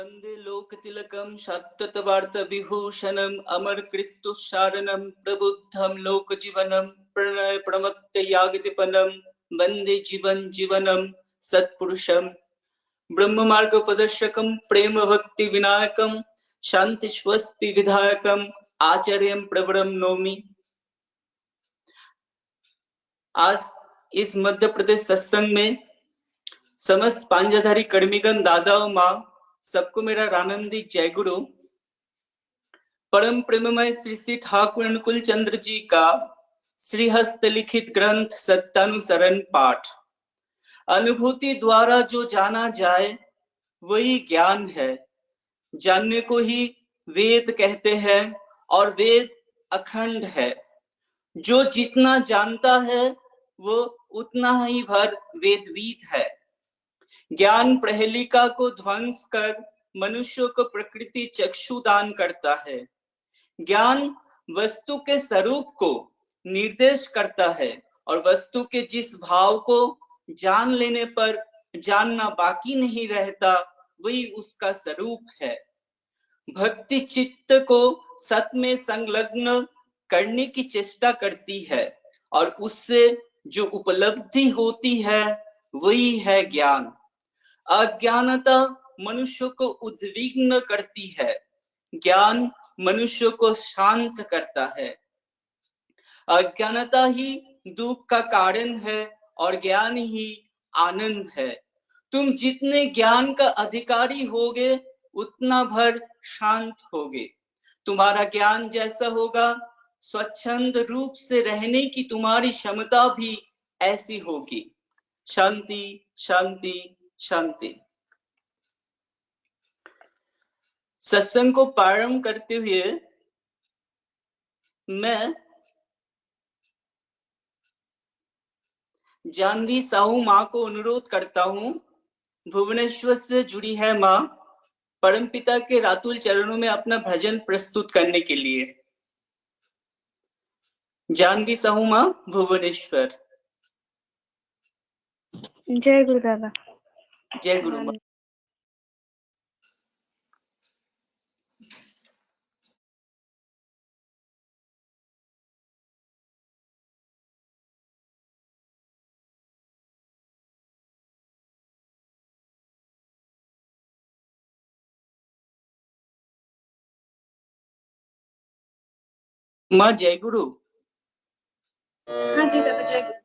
वन्दे लोकतिलकं शाश्वतवार्ताविभूषणम् अमरकृत्युच्चारणं प्रबुद्धं लोकजीवनं प्रणयप्रमत्तयागतिपनं वन्दे जीवनं सत्पुरुषं ब्रह्ममार्गोपदेशकं प्रेमभक्तिविनायकं शान्तिस्वस्ति विधायकम् आचार्यं प्रवरं नौमि। आज इस मध्य प्रदेश सत्संग में समस्त पांजाधारी कर्मीगण, दादा और माँ, सबको मेरा रानंदी जय गुरु। परम प्रेममय श्री श्री ठाकुर अनुकूल चंद्र जी का श्री हस्त लिखित ग्रंथ सत्यानुसरण पाठ। अनुभूति द्वारा जो जाना जाए वही ज्ञान है। जानने को ही वेद कहते हैं और वेद अखंड है। जो जितना जानता है वो उतना ही भर वेदविद है। ज्ञान प्रहेलिका को ध्वंस कर मनुष्य को प्रकृति चक्षु दान करता है। ज्ञान वस्तु के स्वरूप को निर्देश करता है और वस्तु के जिस भाव को जान लेने पर जानना बाकी नहीं रहता वही उसका स्वरूप है। भक्ति चित्त को सत में संलग्न करने की चेष्टा करती है और उससे जो उपलब्धि होती है वही है ज्ञान। अज्ञानता मनुष्य को उद्विग्न करती है, ज्ञान मनुष्य को शांत करता है। अज्ञानता ही दुख का कारण है और ज्ञान ही आनंद है। तुम जितने ज्ञान का अधिकारी होगे उतना भर शांत होगे। तुम्हारा ज्ञान जैसा होगा, स्वच्छंद रूप से रहने की तुम्हारी क्षमता भी ऐसी होगी। शांति शांति शांति। सत्संग को प्रारंभ करते हुए मैं जानवी साहू माँ को अनुरोध करता हूँ, भुवनेश्वर से जुड़ी है माँ, परमपिता के रातुल चरणों में अपना भजन प्रस्तुत करने के लिए। जानवी साहू माँ, भुवनेश्वर। जय गुरु दादा। जय गुरु माँ। माँ जय गुरु। हाँ जी दादा, जय गुरु।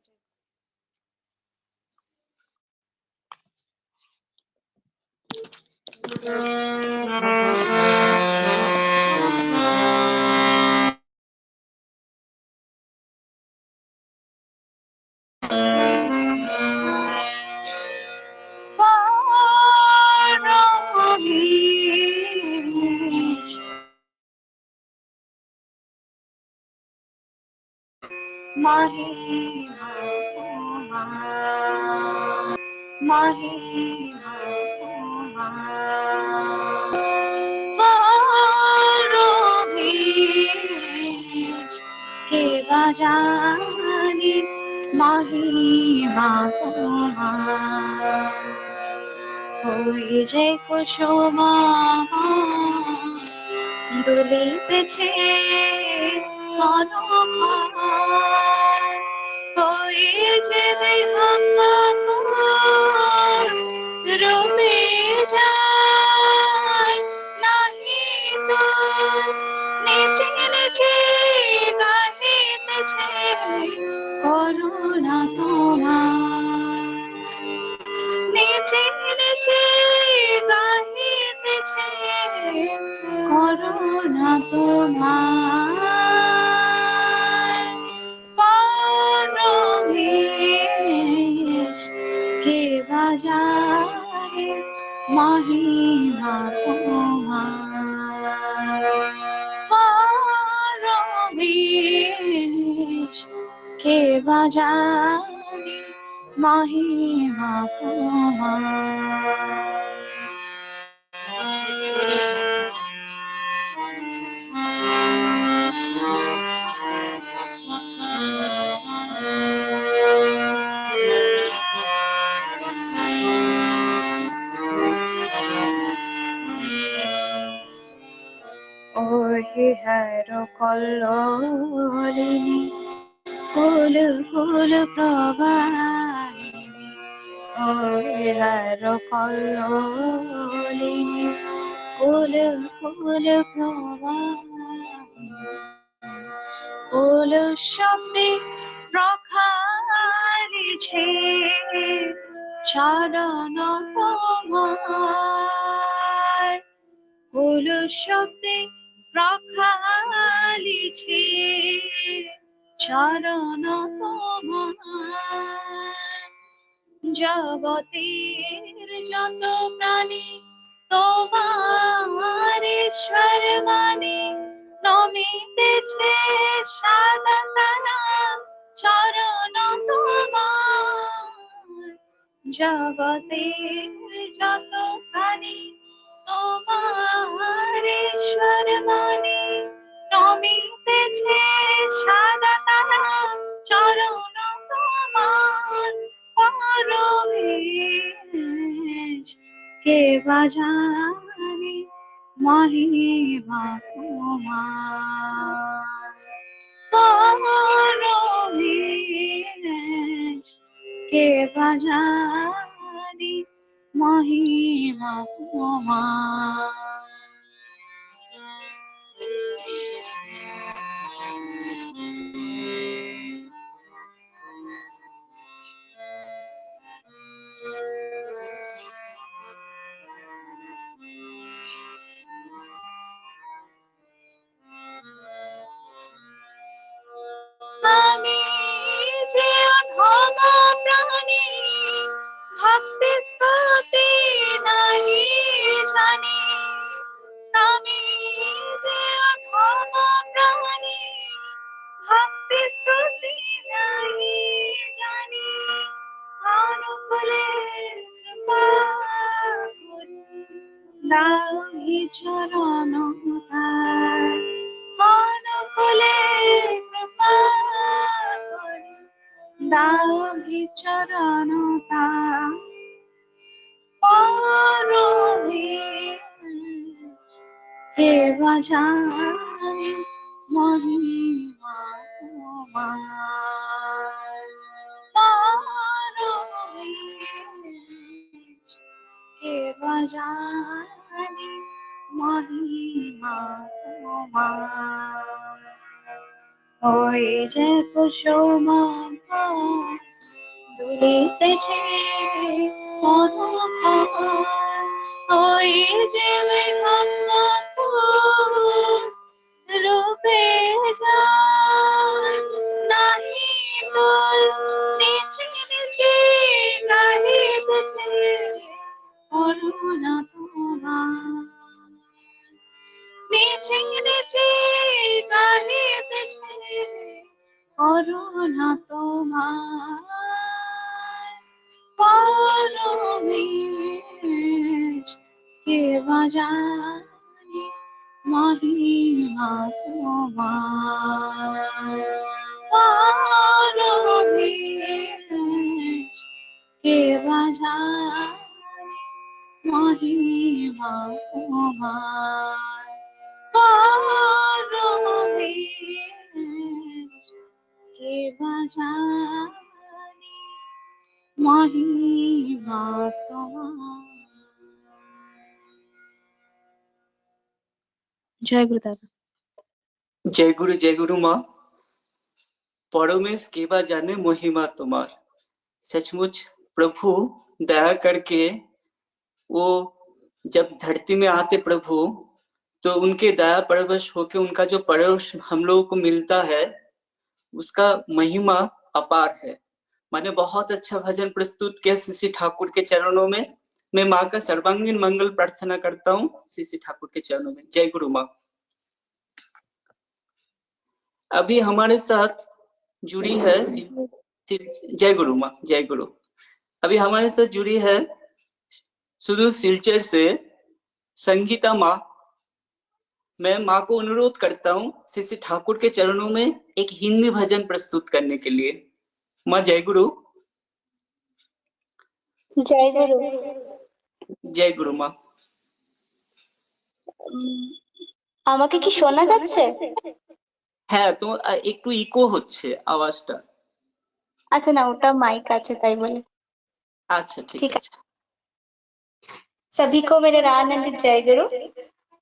जानी महिमा होई जे कुसुम दुलितेছে মনোহর হয়েছে দেখার রূপে যায় নাহি তো নেচে নেচে গাহিতেছে করুণা তোমার নেচে নেচে গাহিতেছে করুণা তোমার পরমেশ কে বাজারে মহিমা তোমার পরমেশ কে বাজারে महिमा तुम्हार ওহে হর কল্লোলিনী কুল কুল প্রবাহিনী ওহে হর কল্লোলিনী কুল কুল প্রবাহিনী কুল শব্দে প্রখারিছে চরণ তোমার কুল শব্দে প্রখালিছে চরণ তোমার জগতের যত প্রাণী তোমার ঈশ্বর মানে নমিতেছে সাদা তারা চরণ তোমার জগতের যত প্রাণী তোমার ঈশ্বর মানে নমিতেছে সাদা তারা চরণ তোমার পরমেশ কে বাজানে মহিমা তোমার পরমেশ কে বাজানে মহিমা তোমার আমি যে অধম প্রাণী ভক্তি স্তুতি নাহি জানি আমি যে অধম প্রাণী ভক্তি স্তুতি নাহি জানি অনুকূলে কৃপা করি দাহি চরণ তার অনুকূলে কৃপা করি দাহি চরণ তার পরমেশ কে বাজানে মহিমা তোমার পরমেশ কে বাজানে মহিমা তোমার ওই যে কুসুম দুলিতেছে মনোহর ওই যে রূপে যায় নাহি তোর নিচে নিচে গাহিতেছে করুণা তোমার নিচে নিচে গাহিতেছে করুণা তোমার পরমেশ কে বাজানে মহিমা তোমার পরমেশ কে বাজানে মহিমা তোমার পরমেশ কে বাজানে মহিমা তোমার জয় গুরু দাদা जय गुरु माँ। परमेश केवा जाने महिमा तुम्हार। सचमुच प्रभु दया करके वो जब धरती में आते प्रभु तो उनके दया परवश होके उनका जो परवश हम लोगों को मिलता है उसका महिमा अपार है। मैंने बहुत अच्छा भजन प्रस्तुत किया सीसी ठाकुर के चरणों में। मैं माँ का सर्वांगीण मंगल प्रार्थना करता हूँ सीसी ठाकुर के चरणों में। जय गुरु माँ। अभी हमारे साथ जुड़ी है जय गुरु माँ, जय गुरु। अभी हमारे साथ जुड़ी है सुदूर सिलचर से संगीता माँ। मैं माँ को अनुरोध करता हूँ सीसी ठाकुर के चरणों में एक हिंदी भजन प्रस्तुत करने के लिए। माँ जय गुरु। जय गुरु। जय गुरु माँ। আমাকে কি শোনা যাচ্ছে? হ্যাঁ, তো একটু ইকো হচ্ছে আওয়াজটা। আচ্ছা না, ওটা মাইক আছে তাই বলে। আচ্ছা ঠিক ठीक है। আছে। सभी को मेरे रानंदित जय गुरु।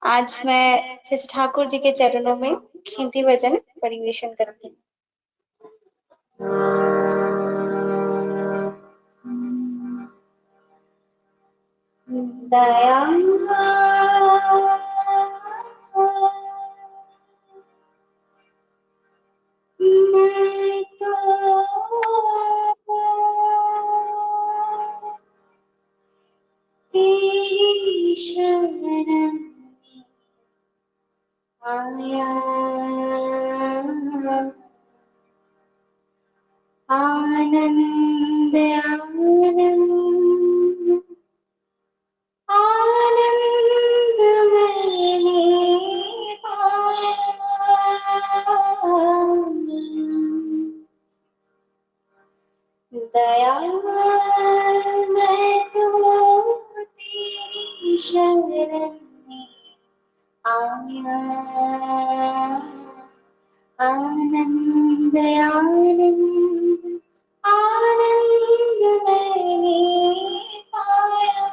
आज मैं श्री ठाकुर जी के चरणों में खिंती भजन परिवेशन करती हूँ। दया मैं तो तेरी शरण में आया, आनंद आनंद आनंद मैंने पाया। दया मैं तो तेरी शरण में आया, आनंद आनंद आनंद मैंने पाया।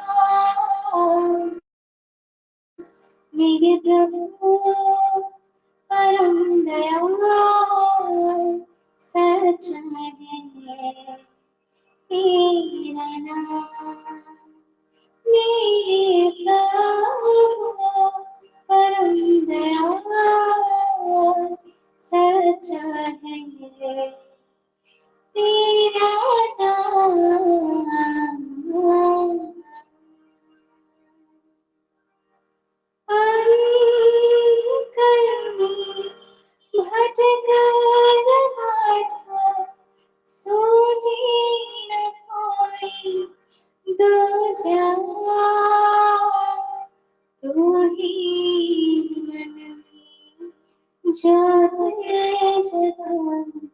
मेरे प्रभु परम दयाल सच्चा है तेरा नाम। मेरे प्रभु परम दयाल सच्चा है तेरा नाम। अंधकार में भटक रहा था, सूझी न कोई दूजा, तू ही मन में ज्योत जगाती,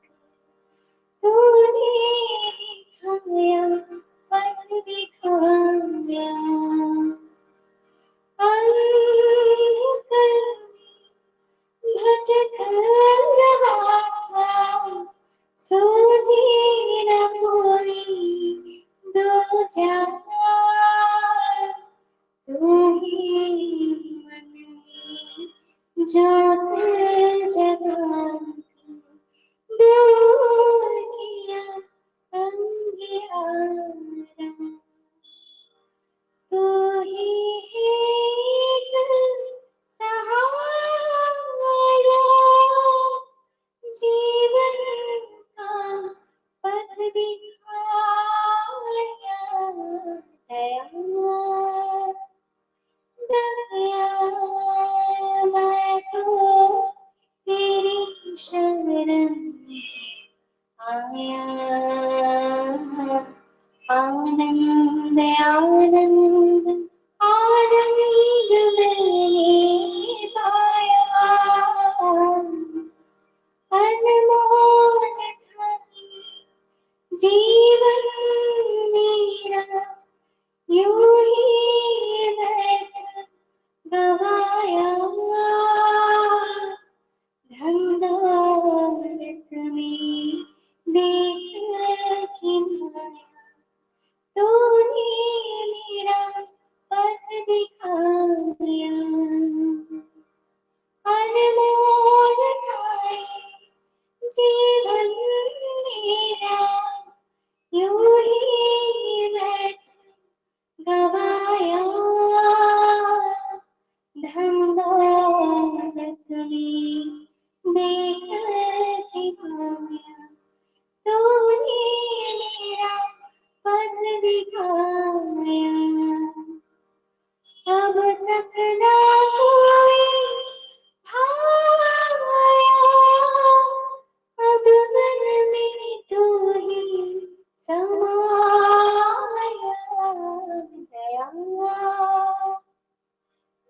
तूने दिखाया पथ दिखाया। अंधकार में भटक रहा था, सूझी न कोई दूजा, तू ही मन में ज्योत जगाती, दूर किया अंधियारा। तू ही है एक सहारा, जीवन का पथ दिखाया। दया दया मैं तो तेरी शरण में आया, आनंद आनंद आनंद मैंने पाया। अनमोल था जीवन मेरा, यूं ही व्यर्थ गवाया। धन दौलत में देख के माया, तूने मेरा पथ दिखाया। अनमोल था जीवन मेरा, यूं ही व्यर्थ गवाया। धन दौलत में देख के माया, तूने मेरा पथ दिखाया। अब तक ना कोई भाया, अब मन में तू ही समाया। दया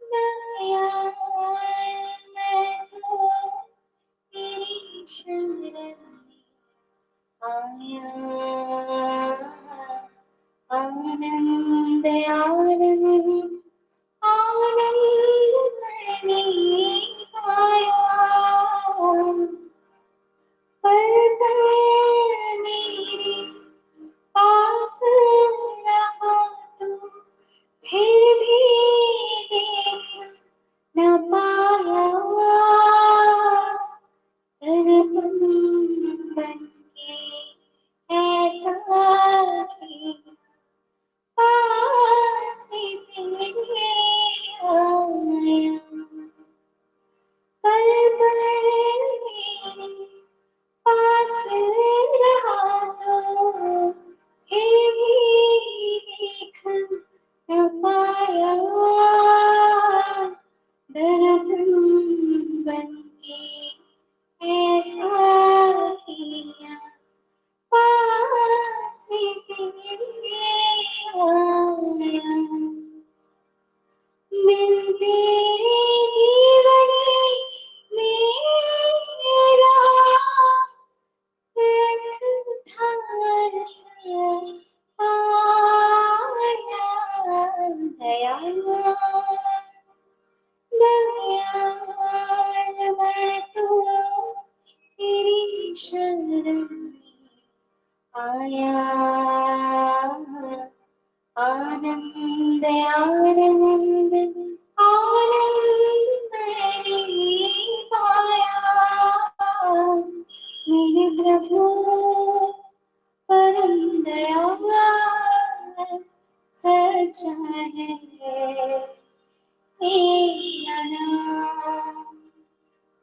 दया मैं तो तेरी शरण में आया, आनंद आनंद आनंद मैंने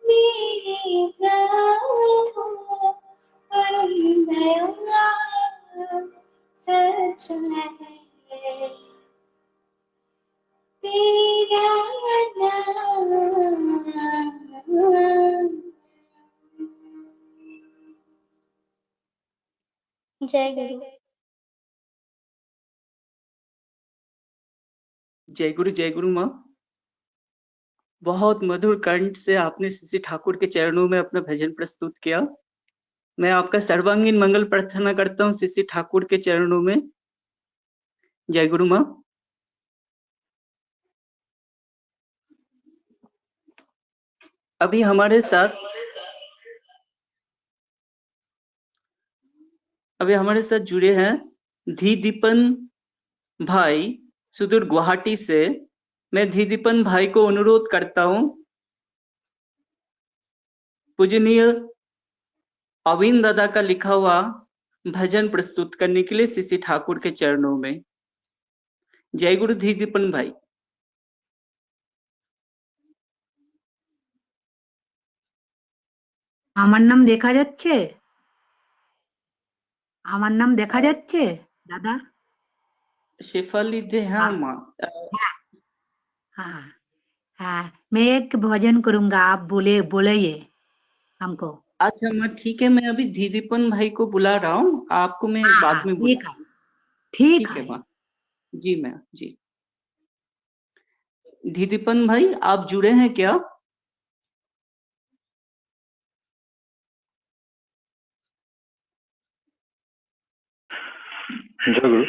मेरे प्रभु परम दयाल सच है तेरा नाम। जय गुरु। जय गुरु माँ। बहुत मधुर कंठ से आपने श्री ठाकुर के चरणों में अपना भजन प्रस्तुत किया। मैं आपका सर्वांगीण मंगल प्रार्थना करता हूँ श्री ठाकुर के चरणों में। जय गुरु माँ। अभी हमारे साथ जुड़े हैं धी दीपन भाई सुदूर गुवाहाटी से। मैं धी दीपन भाई को अनुरोध करता हूं पूजनीय अविंद दादा का लिखा हुआ भजन प्रस्तुत करने के लिए श्री ठाकुर के चरणों में। जय गुरु धी दीपन भाई। আমার নাম দেখা যাচ্ছে? আমার নাম দেখা যাচ্ছে দাদা? शेफाली दे हाँ माँ। हाँ हाँ, मैं एक भजन करूंगा, आप बोलिए हमको। अच्छा माँ ठीक है, मैं अभी धी दीपन भाई को बुला रहा हूँ, आपको मैं हाँ बाद हाँ में ठीक बुला। है, ठीक ठीक है है। माँ। जी मैम जी। धी दीपन भाई आप जुड़े हैं क्या? जय गुरु।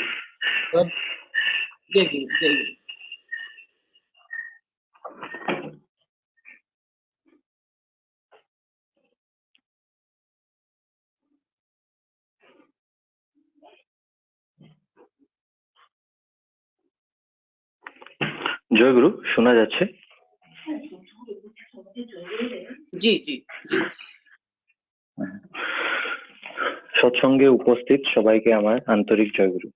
जय गुरु जय गुरु। জয় গুরু, শোনা যাচ্ছে? জি জি জি। সৎসঙ্গে উপস্থিত সবাইকে আমার আন্তরিক জয় গুরু।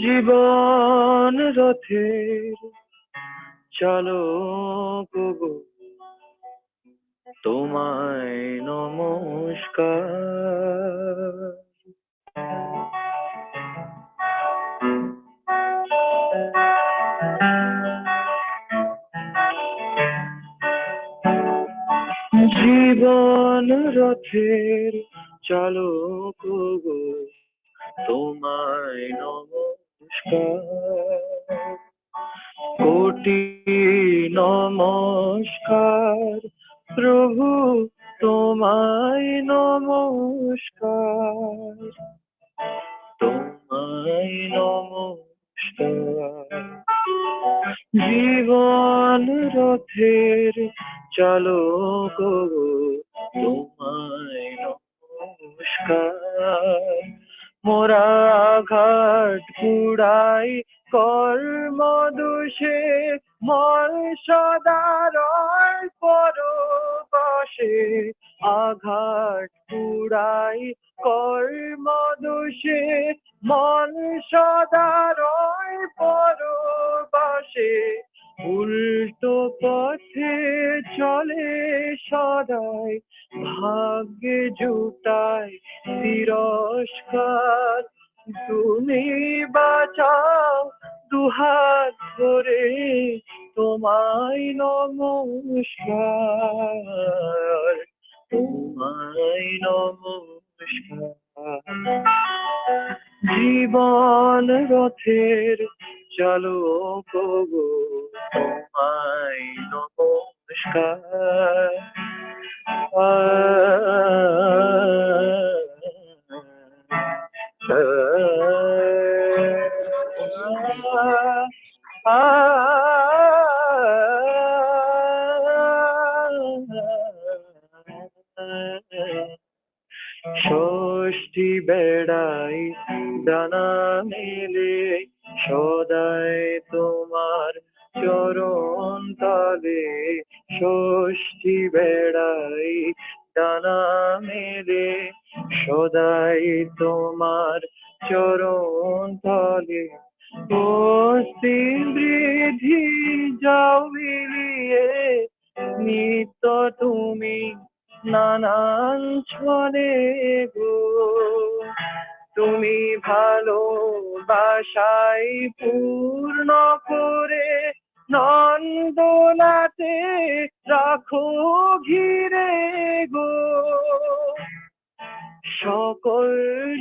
জীবন রথের চালক গো, তোমায় নমস্কার। জীবন রথের চালক গো, তোমায় নমস্কার। কোটি নমস্কার প্রভু, তোমায় নমস্কার, তোমায় নমস্কার। জীবন রথের চালক গো, তোমায় নমস্কার। মোরা ঘাট কুড়াই কর্ম দোষে, মন সদারয় পরবাসে। আঘাত কুড়াই কর্ম দোষে, মন সদারয় পরবাসে। উল্টো পথে চলে সদাই, ভাগ্যে জুটায় তিরস্কার। তুমি বাঁচাও দুহাত ধরে, তোমায় নমস্কার, তোমায় নমস্কার। জীবন রথের চালক গো, তোমায় নমস্কার। মেলে সদাই তোমার চরণ তলে ষষ্ঠী বেড়াই ডানা মেলে সদাই তোমার চরণ তলে অস্থি বৃদ্ধি যাও মিলিয়ে নিত্য তুমি নানান ছলে গো তুমি ভালোবাসাই পূর্ণ করে নন্দনাতে রাখো ঘিরে গো সকল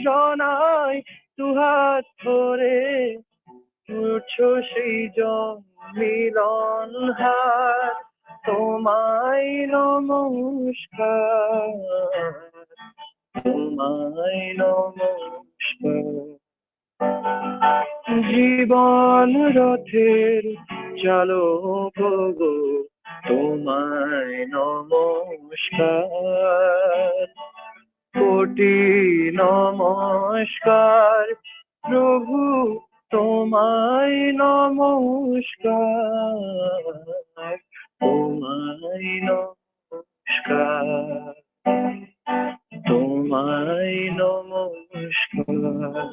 জনাই দুহাত ধরে উঠছো সেই জন মিলন হার তোমায় নমস্কার তোমায় নমস্কার জীবন রথের চালক গো তোমায় নমস্কার কোটি নমস্কার প্রভু তোমায় নমস্কার তোমায় নমস্কার তোমায় নমস্কার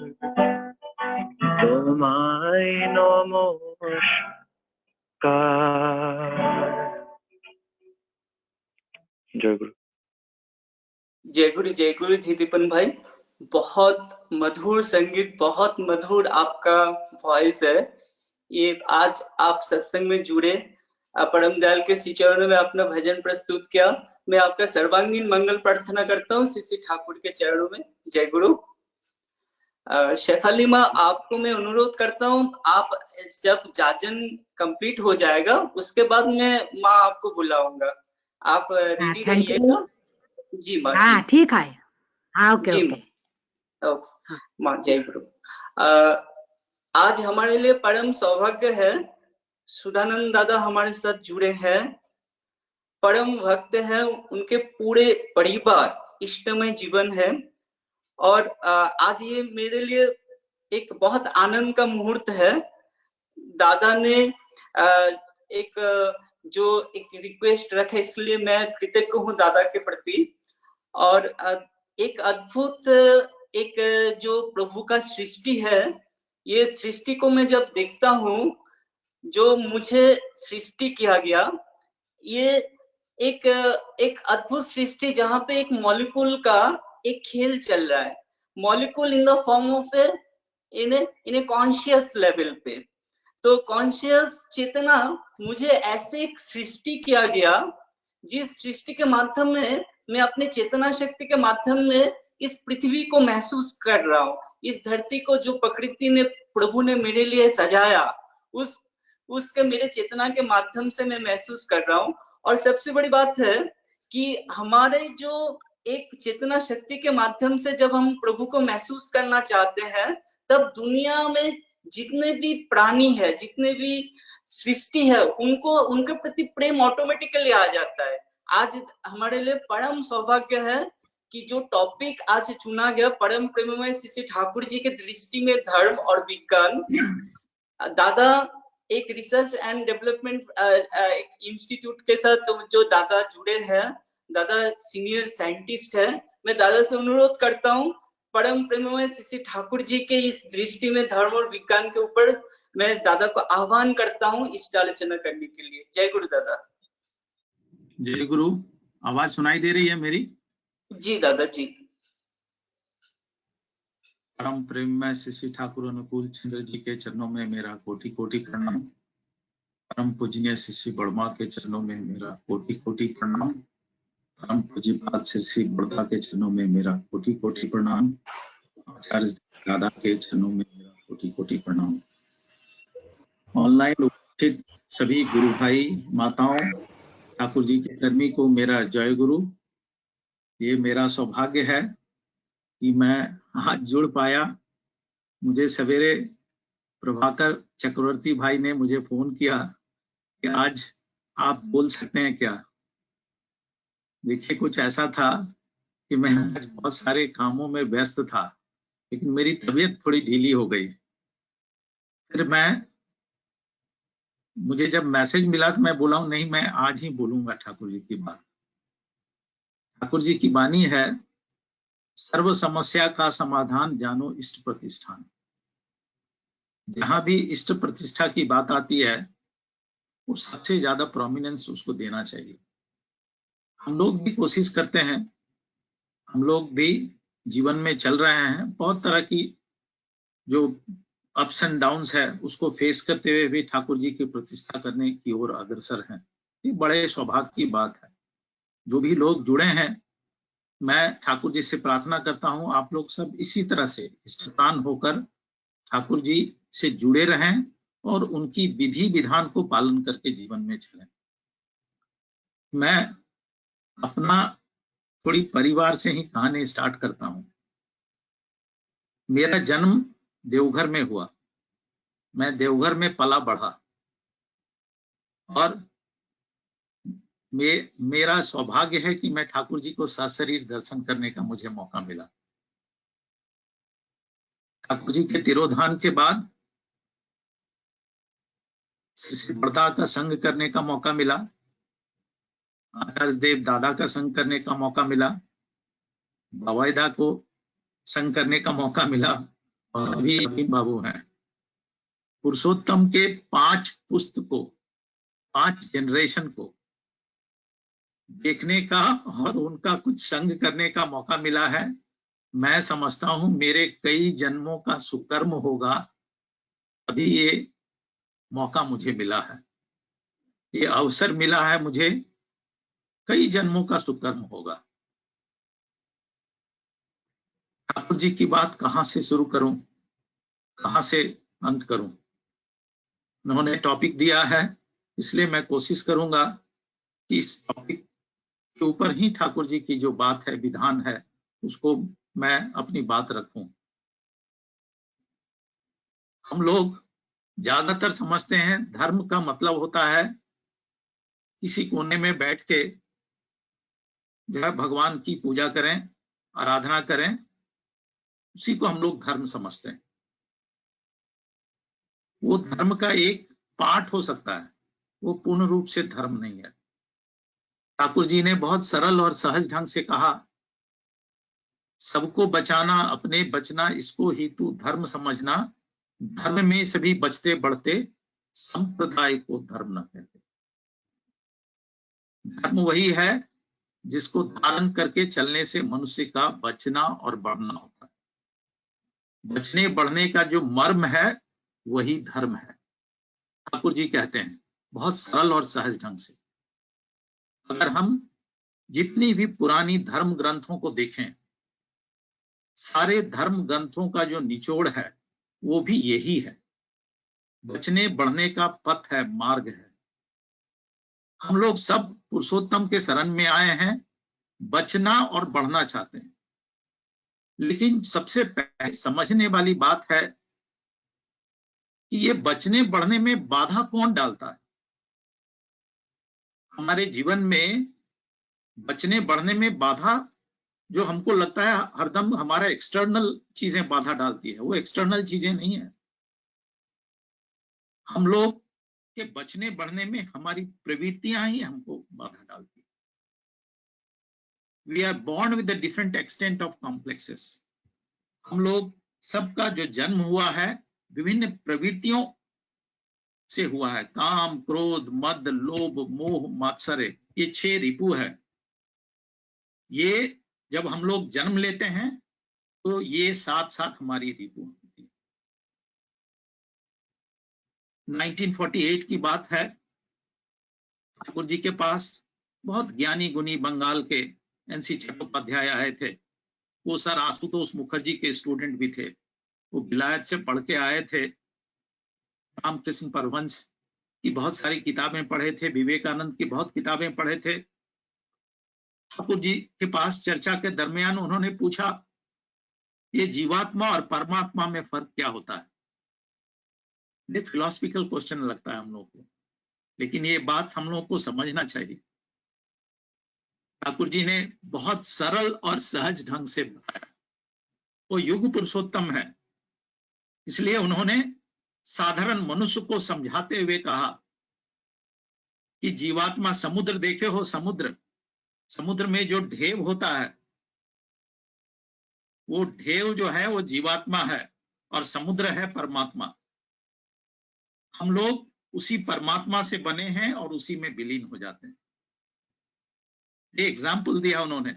তোমায় নমস্কার জয় গুরু। जय गुरु धीतिपन भाई, बहुत मधुर संगीत, बहुत मधुर आपका वॉइस है। ये आज आप सत्संग में जुड़े, परम दयाल के श्री चरणों में अपना भजन प्रस्तुत किया। मैं आपका सर्वांगीण मंगल प्रार्थना करता हूँ श्री ठाकुर के चरणों में। जय गुरु। शेफाली माँ, आपको मैं अनुरोध करता हूँ, आप जब जाजन कंप्लीट हो जाएगा उसके बाद मैं माँ आपको बुलाऊंगा, आप रेडी थैंक यू। रहिएगा। जी माँ। हाँ ठीक है। हाँ ओके जी ओके। माँ जय गुरु। आज हमारे लिए परम सौभाग्य है, सुधानंद दादा हमारे साथ जुड़े हैं, परम भक्त हैं, उनके पूरे परिवार इष्टमय जीवन है। और आज ये मेरे लिए एक बहुत आनंद का मुहूर्त है। दादा ने एक रिक्वेस्ट रखा, इसलिए मैं कृतज्ञ हूँ दादा के प्रति। और एक अद्भुत जो प्रभु का सृष्टि है, ये सृष्टि को मैं जब देखता हूँ, जो मुझे सृष्टि किया गया, ये एक अद्भुत सृष्टि जहाँ पे एक मॉलिक्यूल का एक खेल चल रहा है, molecule in the form of in a conscious level पे। तो कॉन्शियस चेतना, मुझे ऐसे एक सृष्टि किया गया जिस सृष्टि के माध्यम में मैं अपने चेतना शक्ति के माध्यम में इस पृथ्वी को महसूस कर रहा हूँ। इस धरती को जो प्रकृति ने, प्रभु ने मेरे लिए सजाया, उसके मेरे चेतना के माध्यम से मैं महसूस कर रहा हूँ। और सबसे बड़ी बात है कि हमारे जो एक चेतना शक्ति के माध्यम से जब हम प्रभु को महसूस करना चाहते हैं, तब दुनिया में जितने भी प्राणी है, जितने भी सृष्टि है, उनके प्रति प्रेम ऑटोमेटिकली आ जाता है। आज हमारे लिए परम सौभाग्य है कि जो टॉपिक आज चुना गया, परम प्रेममय श्री ठाकुर जी के दृष्टि में धर्म और विज्ञान। दादा एक रिसर्च एंड डेवलपमेंट एक इंस्टीट्यूट के साथ जो दादा जुड़े हैं, दादा सीनियर साइंटिस्ट है। मैं दादा से अनुरोध करता हूँ, परम प्रेममय श्री ठाकुर जी के इस दृष्टि में धर्म और विज्ञान के ऊपर मैं दादा को आह्वान करता हूँ इष्ट आलोचना करने के लिए। जय गुरु दादा। जय गुरु। आवाज सुनाई दे रही है मेरी? जी दादा जी। परम प्रेम में श्री ठाकुर अनुकूल चंद्र जी के चरणों में मेरा कोटि कोटि प्रणाम। परम पूजनीय श्री बड़मा के चरणों में मेरा कोटि कोटि प्रणाम। परम पूज्यपाद श्री बड़का के चरणों में मेरा कोटि कोटि प्रणाम। आचार्य दादा के चरणों में मेरा कोटि कोटि प्रणाम। ऑनलाइन उपस्थित सभी गुरु भाई माताओं, ठाकुर जी के कर्मी को मेरा जय गुरु। ये मेरा सौभाग्य है कि मैं आज जुड़ पाया। मुझे सवेरे प्रभाकर चक्रवर्ती भाई ने मुझे फोन किया कि आज आप बोल सकते हैं क्या। देखिए, कुछ ऐसा था कि मैं आज बहुत सारे कामों में व्यस्त था, लेकिन मेरी तबीयत थोड़ी ढीली हो गई। फिर मुझे जब मैसेज मिला तो मैं बोला नहीं, मैं आज ही बोलूंगा ठाकुर जी की बात। ठाकुर जी की वाणी है, सर्व समस्या का समाधान जानो इष्ट प्रतिष्ठान। जहां भी इष्ट प्रतिष्ठा की बात आती है वो सबसे ज्यादा प्रोमिनेंस उसको देना चाहिए। हम लोग भी कोशिश करते हैं, हम लोग भी जीवन में चल रहे हैं, बहुत तरह की जो अप्स एंड डाउन्स है उसको फेस करते हुए भी ठाकुर जी की प्रतिष्ठा करने की ओर अग्रसर हैं। ये बड़े सौभाग्य की बात है। जो भी लोग जुड़े हैं, मैं ठाकुर जी से प्रार्थना करता हूं आप लोग सब इसी तरह से इष्टप्राण होकर ठाकुर जी से जुड़े रहें और उनकी विधि विधान को पालन करके जीवन में चलें। मैं अपना थोड़ी परिवार से ही कहानी स्टार्ट करता हूं। मेरा जन्म देवघर में हुआ, मैं देवघर में पला बढ़ा और मेरा सौभाग्य है कि मैं ठाकुर जी को सशरीर दर्शन करने का मुझे मौका मिला। ठाकुर जी के तिरोधान के बाद श्री बड़दा का संग करने का मौका मिला, आचार्य देव दादा का संग करने का मौका मिला, बवायदा को संग करने का मौका मिला और अभी बाबू हैं। पुरुषोत्तम के 5 पुस्तकों, 5 जनरेशन को देखने का और उनका कुछ संग करने का मौका मिला है। मैं समझता हूं मेरे कई जन्मों का सुकर्म होगा, अभी ये मौका मुझे मिला है, ये अवसर मिला है मुझे, कई जन्मों का सुकर्म होगा। ठाकुर जी की बात कहां से शुरू करूं, कहां से अंत करूं? उन्होंने टॉपिक दिया है, इसलिए मैं कोशिश करूंगा कि इस टॉपिक के ऊपर ही ठाकुर जी की जो बात है, विधान है, उसको मैं अपनी बात रखूं। हम लोग ज्यादातर समझते हैं धर्म का मतलब होता है किसी कोने में बैठ के जो है भगवान की पूजा करें, आराधना करें, उसी को हम लोग धर्म समझते हैं। वो धर्म का एक पार्ट हो सकता है, वो पूर्ण रूप से धर्म नहीं है। ठाकुर जी ने बहुत सरल और सहज ढंग से कहा, सबको बचाना अपने बचना, इसको ही तू धर्म समझना, धर्म में सभी बचते बढ़ते, संप्रदाय को धर्म न कहते। धर्म वही है जिसको धारण करके चलने से मनुष्य का बचना और बढ़ना होता है। बचने बढ़ने का जो मर्म है वही धर्म है। ठाकुर जी कहते हैं बहुत सरल और सहज ढंग से, अगर हम जितनी भी पुरानी धर्म ग्रंथों को देखें, सारे धर्म ग्रंथों का जो निचोड़ है वो भी यही है, बचने बढ़ने का पथ है, मार्ग है। हम लोग सब पुरुषोत्तम के शरण में आए हैं, बचना और बढ़ना चाहते हैं, लेकिन सबसे पहले समझने वाली बात है कि ये बचने बढ़ने में बाधा कौन डालता है। हमारे जीवन में बचने बढ़ने में बाधा जो हमको लगता है हरदम हमारा एक्सटर्नल चीजें बाधा डालती है, वो एक्सटर्नल चीजें नहीं है। हम लोग के बचने बढ़ने में हमारी प्रवृत्तियां ही हमको बाधा डालती है। We are born with a different extent of complexes. हम लोग सबका जो जन्म हुआ है विभिन्न प्रवृत्तियों से हुआ है, काम, क्रोध, मद, लोभ, मोह, मात्सर्य, ये 6 रिपु है। ये जब हम लोग जन्म लेते हैं तो ये साथ साथ हमारी रिपु होती है। 1948 की बात है, ठाकुर जी के पास बहुत ज्ञानी गुणी बंगाल के NC चट्टोपाध्याय आए थे। वो सर आशुतोष मुखर्जी के स्टूडेंट भी थे। वो विलायत से पढ़ के आए थे, रामकृष्ण परमहंस की बहुत सारी किताबें पढ़े थे, विवेकानंद की बहुत किताबें पढ़े थे। ठाकुर जी के पास चर्चा के दरमियान उन्होंने पूछा, ये जीवात्मा और परमात्मा में फर्क क्या होता है? ये फिलोसफिकल क्वेश्चन लगता है हम लोग को, लेकिन ये बात हम लोग को समझना चाहिए। ठाकुर जी ने बहुत सरल और सहज ढंग से बताया। वो युग पुरुषोत्तम है, इसलिए उन्होंने साधारण मनुष्य को समझाते हुए कहा कि जीवात्मा, समुद्र देखे हो, समुद्र में जो ढेव होता है, वो ढेव जो है वो जीवात्मा है और समुद्र है परमात्मा। हम लोग उसी परमात्मा से बने हैं और उसी में विलीन हो जाते हैं। ये एग्जाम्पल दिया उन्होंने।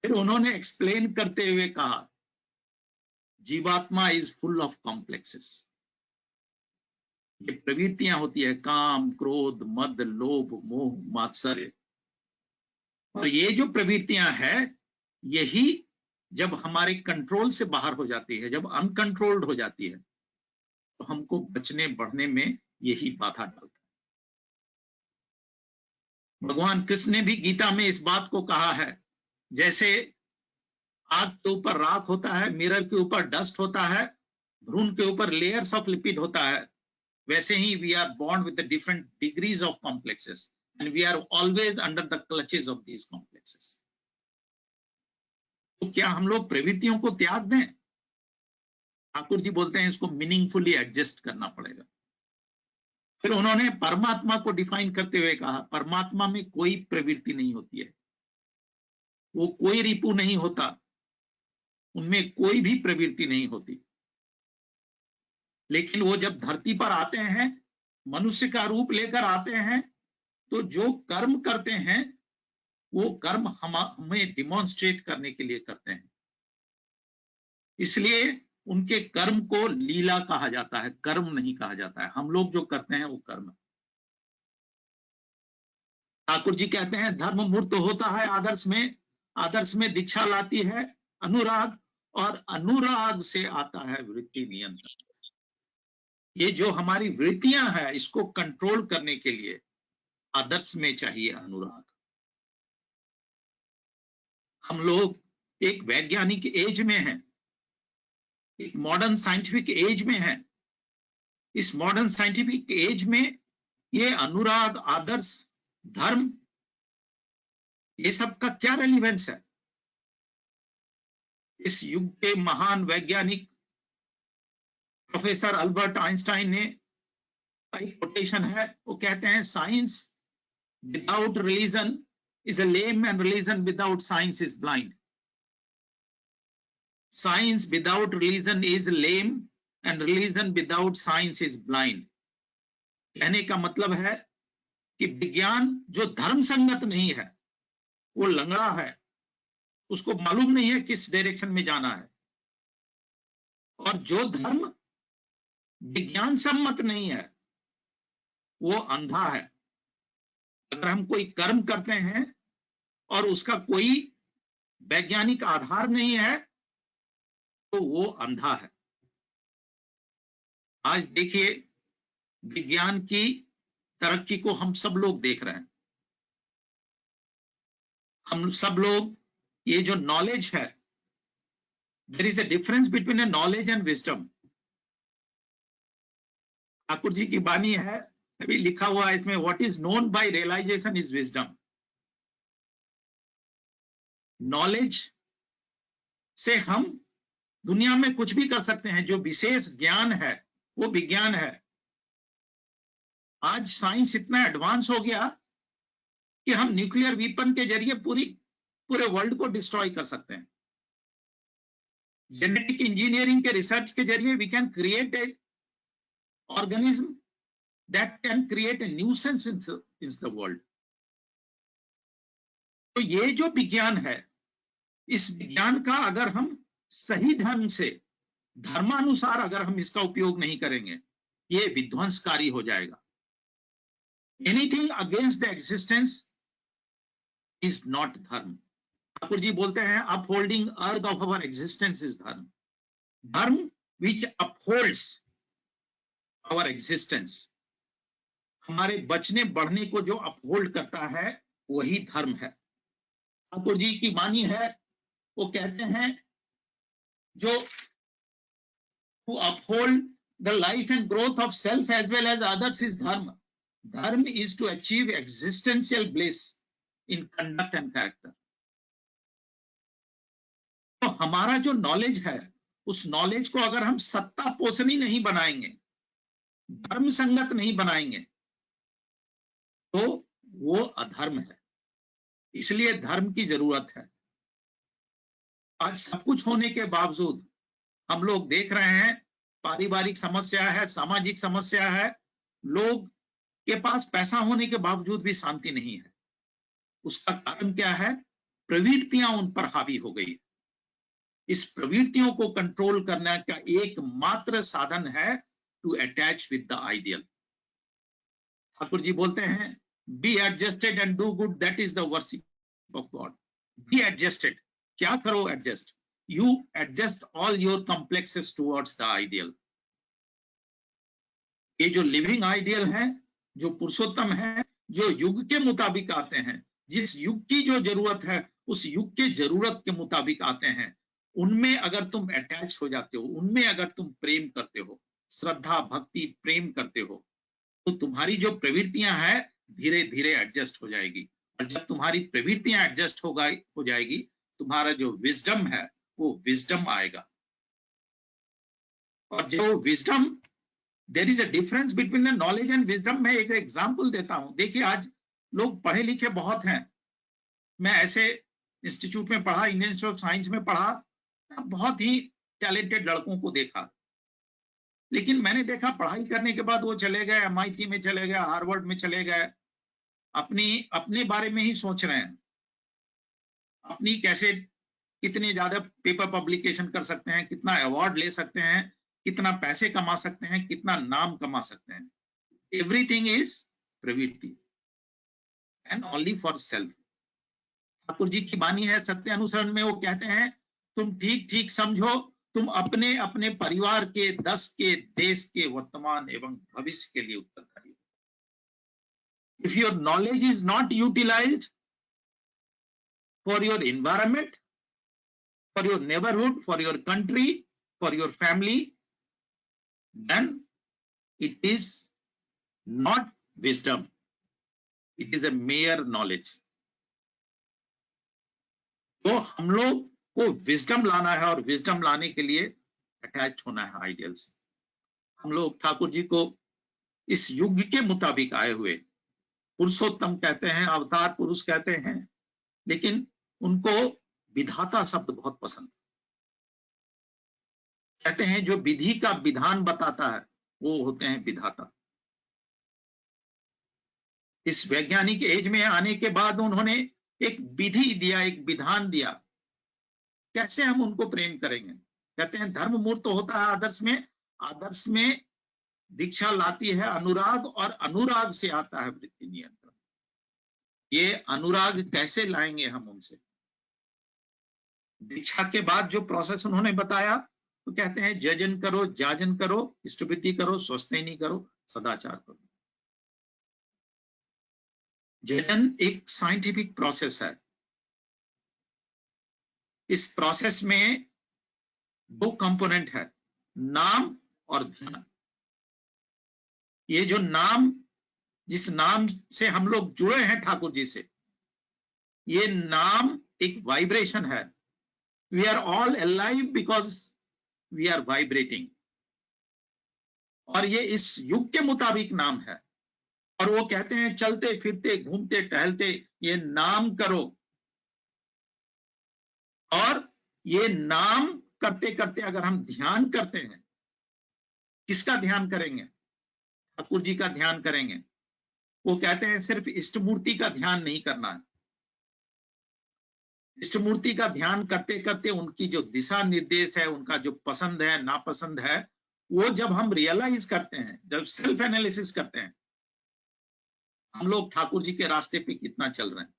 फिर उन्होंने एक्सप्लेन करते हुए कहा जीवात्मा इज फुल ऑफ कॉम्प्लेक्सेस। ये प्रवृत्तियां होती है, काम, क्रोध, मद, लोभ, मोह, मात्सर्य, और ये जो प्रवृत्तियां हैं यही जब हमारे कंट्रोल से बाहर हो जाती है, जब अनकंट्रोल्ड हो जाती है, तो हमको बचने बढ़ने में यही बाधा डालता है। भगवान कृष्ण ने भी गीता में इस बात को कहा है, जैसे आग के ऊपर राख होता है, मिरर के ऊपर डस्ट होता है, भ्रूण के ऊपर लेयर्स ऑफ लिपिड होता है, वैसे ही we are born with different degrees of complexes and we are always under the clutches of these complexes. तो क्या हम लोग प्रवृत्तियों को त्याग दें? ठाकुर जी बोलते हैं इसको मीनिंगफुली एडजस्ट करना पड़ेगा। फिर उन्होंने परमात्मा को डिफाइन करते हुए कहा परमात्मा में कोई प्रवृत्ति नहीं होती है, वो कोई रिपु नहीं होता, उनमें कोई भी प्रवृत्ति नहीं होती। लेकिन वो जब धरती पर आते हैं, मनुष्य का रूप लेकर आते हैं, तो जो कर्म करते हैं वो कर्म हमें डिमॉन्स्ट्रेट करने के लिए करते हैं। इसलिए उनके कर्म को लीला कहा जाता है, कर्म नहीं कहा जाता है। हम लोग जो करते हैं वो कर्म। ठाकुर जी कहते हैं धर्म मूर्त होता है आदर्श में, आदर्श में दीक्षा लाती है अनुराग, और अनुराग से आता है वृत्ति नियंत्रण। ये जो हमारी वृत्तियां हैं इसको कंट्रोल करने के लिए आदर्श में चाहिए अनुराग। हम लोग एक वैज्ञानिक एज में हैं, एक मॉडर्न साइंटिफिक एज में हैं। इस मॉडर्न साइंटिफिक एज में ये अनुराग, आदर्श, धर्म, ये सब का क्या रेलिवेंस है? इस युग के महान वैज्ञानिक प्रोफेसर अल्बर्ट आइंस्टाइन ने एक कोटेशन है, वो कहते हैं science without religion is a lame and religion without science is blind. Science without religion is lame and religion without science is blind. कहने का मतलब है कि विज्ञान जो धर्म संगत नहीं है वो लंगड़ा है, उसको मालूम नहीं है किस डायरेक्शन में जाना है, और जो धर्म विज्ञान सम्मत नहीं है वो अंधा है। अगर हम कोई कर्म करते हैं और उसका कोई वैज्ञानिक आधार नहीं है तो वो अंधा है। आज देखिए विज्ञान की तरक्की को हम सब लोग देख रहे हैं। हम सब लोग ये जो नॉलेज है, there is a difference between a knowledge and wisdom. Thakur ji की वाणी है, अभी लिखा हुआ है इसमें, what is known by realization is wisdom. Knowledge से हम दुनिया में कुछ भी कर सकते हैं, जो विशेष ज्ञान है वो विज्ञान है। आज साइंस इतना एडवांस हो गया कि हम न्यूक्लियर वीपन के जरिए पूरे वर्ल्ड को डिस्ट्रॉय कर सकते हैं। जेनेटिक इंजीनियरिंग के रिसर्च के जरिए we can create a organism that can create a nuisance in the world. तो ये जो विज्ञान है, इस विज्ञान का अगर हम सही ढंग से धर्मानुसार अगर हम इसका उपयोग नहीं करेंगे, ये विध्वंसकारी हो जाएगा। Anything against the existence is not धर्म। ठाकुर जी बोलते हैं upholding earth of our existence is धर्म। धर्म which upholds our existence, हमारे बचने बढ़ने को जो अपहोल्ड करता है वही धर्म है। ठाकुर जी की वाणी है, वो कहते हैं जो who uphold the life and growth of self as well as others is dharma. Dharma is to achieve existential bliss in conduct and character. तो हमारा जो नॉलेज है उस नॉलेज को अगर हम सत्ता पोषणी नहीं बनाएंगे, धर्म संगत नहीं बनाएंगे, तो वो अधर्म है। इसलिए धर्म की जरूरत है। आज सब कुछ होने के बावजूद हम लोग देख रहे हैं पारिवारिक समस्या है, सामाजिक समस्या है, लोग के पास पैसा होने के बावजूद भी शांति नहीं है। उसका कारण क्या है? प्रवृत्तियां उन पर हावी हो गई। इस प्रवृत्तियों को कंट्रोल करने का एकमात्र साधन है to attach with the ideal. Thakur ji बोलते हैं, be adjusted and do good, that is the worship of God. Be adjusted, क्या करो adjust? You adjust all your complexes towards the ideal. ये जो लिविंग आइडियल है, जो पुरुषोत्तम है, जो युग के मुताबिक आते हैं, जिस युग की जो जरूरत है उस युग के जरूरत के मुताबिक आते हैं, उनमें अगर तुम अटैच हो जाते हो, उनमें अगर तुम प्रेम करते हो, श्रद्धा भक्ति प्रेम करते हो, तो तुम्हारी जो प्रवृत्तियां हैं धीरे धीरे एडजस्ट हो जाएगी। और जब तुम्हारी प्रवृत्तियां एडजस्ट हो जाएगी, तुम्हारा जो विजडम है वो विजडम आएगा। और जो wisdom, there is a difference between the knowledge and wisdom. मैं एक एग्जांपल देता हूं। देखिए, आज लोग पढ़े लिखे बहुत हैं। मैं ऐसे इंस्टीट्यूट में पढ़ा, इंडियन इंस्टीट्यूट ऑफ साइंस में पढ़ा, बहुत ही टैलेंटेड लड़कों को देखा। लेकिन मैंने देखा पढ़ाई करने के बाद वो चले गए MIT में, चले गए हार्वर्ड में, चले गए, अपने बारे में ही सोच रहे हैं, अपनी कैसे कितने ज्यादा पेपर पब्लिकेशन कर सकते हैं, कितना अवार्ड ले सकते हैं, कितना पैसे कमा सकते हैं, कितना नाम कमा सकते हैं। एवरीथिंग इज प्रवृत्ति and only for self. Thakur ji की वाणी है सत्य अनुसरण में, वो कहते हैं, तुम ठीक ठीक समझो, तुम अपने अपने परिवार के, 10 के, देश के वर्तमान एवं भविष्य के लिए उत्तरदायी हो। If your knowledge is not utilised for your environment, for your neighbourhood, for your country, for your family, then it is not wisdom, it is a mere knowledge. तो हम लोग को विजडम लाना है, और विजडम लाने के लिए अटैच होना है आइडियल से। हम लोग ठाकुर जी को इस युग के मुताबिक आए हुए पुरुषोत्तम कहते हैं, अवतार पुरुष कहते हैं, लेकिन उनको विधाता शब्द बहुत पसंद। कहते हैं जो विधि का विधान बताता है वो होते हैं विधाता। इस वैज्ञानिक एज में आने के बाद उन्होंने एक विधि दिया, एक विधान दिया, कैसे हम उनको प्रेम करेंगे। कहते हैं धर्म मूर्त होता है आदर्श में, आदर्श में दीक्षा लाती है अनुराग, और अनुराग से आता है वृत्ति नियंत्रण। ये अनुराग कैसे लाएंगे हम उनसे? दीक्षा के बाद जो प्रोसेस उन्होंने बताया, तो कहते हैं जजन करो, जाजन करो, इष्टवृत्ति करो, स्वस्थैनी करो, सदाचार करो। जजन एक साइंटिफिक प्रोसेस है। इस प्रोसेस में 2 कंपोनेंट है, नाम और ध्यान। ये जो नाम, जिस नाम से हम लोग जुड़े हैं ठाकुर जी से, ये नाम एक वाइब्रेशन है। We are all alive because we are vibrating. और ये इस युग के मुताबिक नाम है। और वो कहते हैं चलते फिरते घूमते टहलते ये नाम करो। और ये नाम करते करते अगर हम ध्यान करते हैं, किसका ध्यान करेंगे? ठाकुर जी का ध्यान करेंगे। वो कहते हैं सिर्फ इष्ट मूर्ति का ध्यान नहीं करना है। इष्ट मूर्ति का ध्यान करते करते उनकी जो दिशा निर्देश है, उनका जो पसंद है नापसंद है, वो जब हम रियलाइज करते हैं, जब सेल्फ एनालिसिस करते हैं, हम लोग ठाकुर जी के रास्ते पे कितना चल रहे हैं।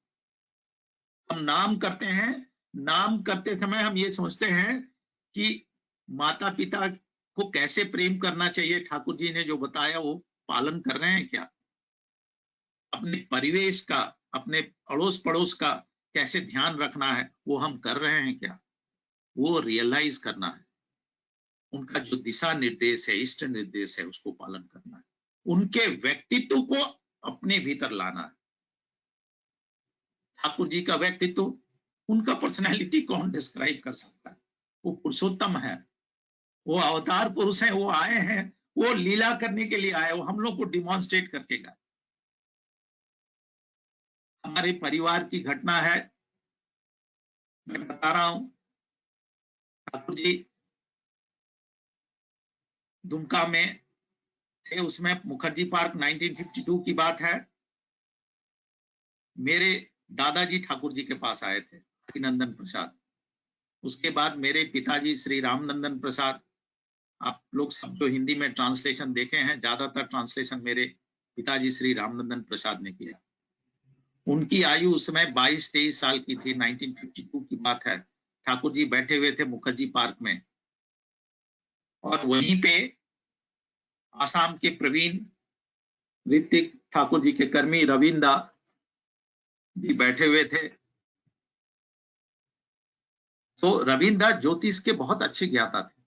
हम नाम करते हैं, नाम करते समय हम ये सोचते हैं कि माता पिता को कैसे प्रेम करना चाहिए, ठाकुर जी ने जो बताया वो पालन कर रहे हैं क्या? अपने परिवेश का, अपने अड़ोस पड़ोस का कैसे ध्यान रखना है वो हम कर रहे हैं क्या? वो रियलाइज करना है। उनका जो दिशा निर्देश है, इष्ट निर्देश है, उसको पालन करना है। उनके व्यक्तित्व को अपने भीतर लाना है। ठाकुर जी का व्यक्तित्व, उनका पर्सनैलिटी कौन डिस्क्राइब कर सकता है? वो पुरुषोत्तम है, वो अवतार पुरुष हैं, वो आए हैं, वो लीला करने के लिए आए, वो हम लोग को डिमॉन्स्ट्रेट करके गए। हमारे परिवार की घटना है, मैं बता रहा हूं। ठाकुर जी दुमका में थे, उसमें मुखर्जी पार्क 1952 की बात है। मेरे दादाजी ठाकुर जी के पास आए थे, अभिनंदन प्रसाद। उसके बाद मेरे पिताजी श्री रामनंदन प्रसाद, आप लोग सब जो हिंदी में ट्रांसलेशन देखे हैं, ज्यादातर ट्रांसलेशन मेरे पिताजी श्री रामनंदन प्रसाद ने किया। उनकी आयु उस समय 22-23 साल की थी, 1952 की बात है। ठाकुर जी बैठे हुए थे मुखर्जी पार्क में, और वहीं पे आसाम के प्रवीण ऋतिक, ठाकुर जी के कर्मी रविंदा भी बैठे हुए थे। तो रविंदा ज्योतिष के बहुत अच्छे ज्ञाता थे।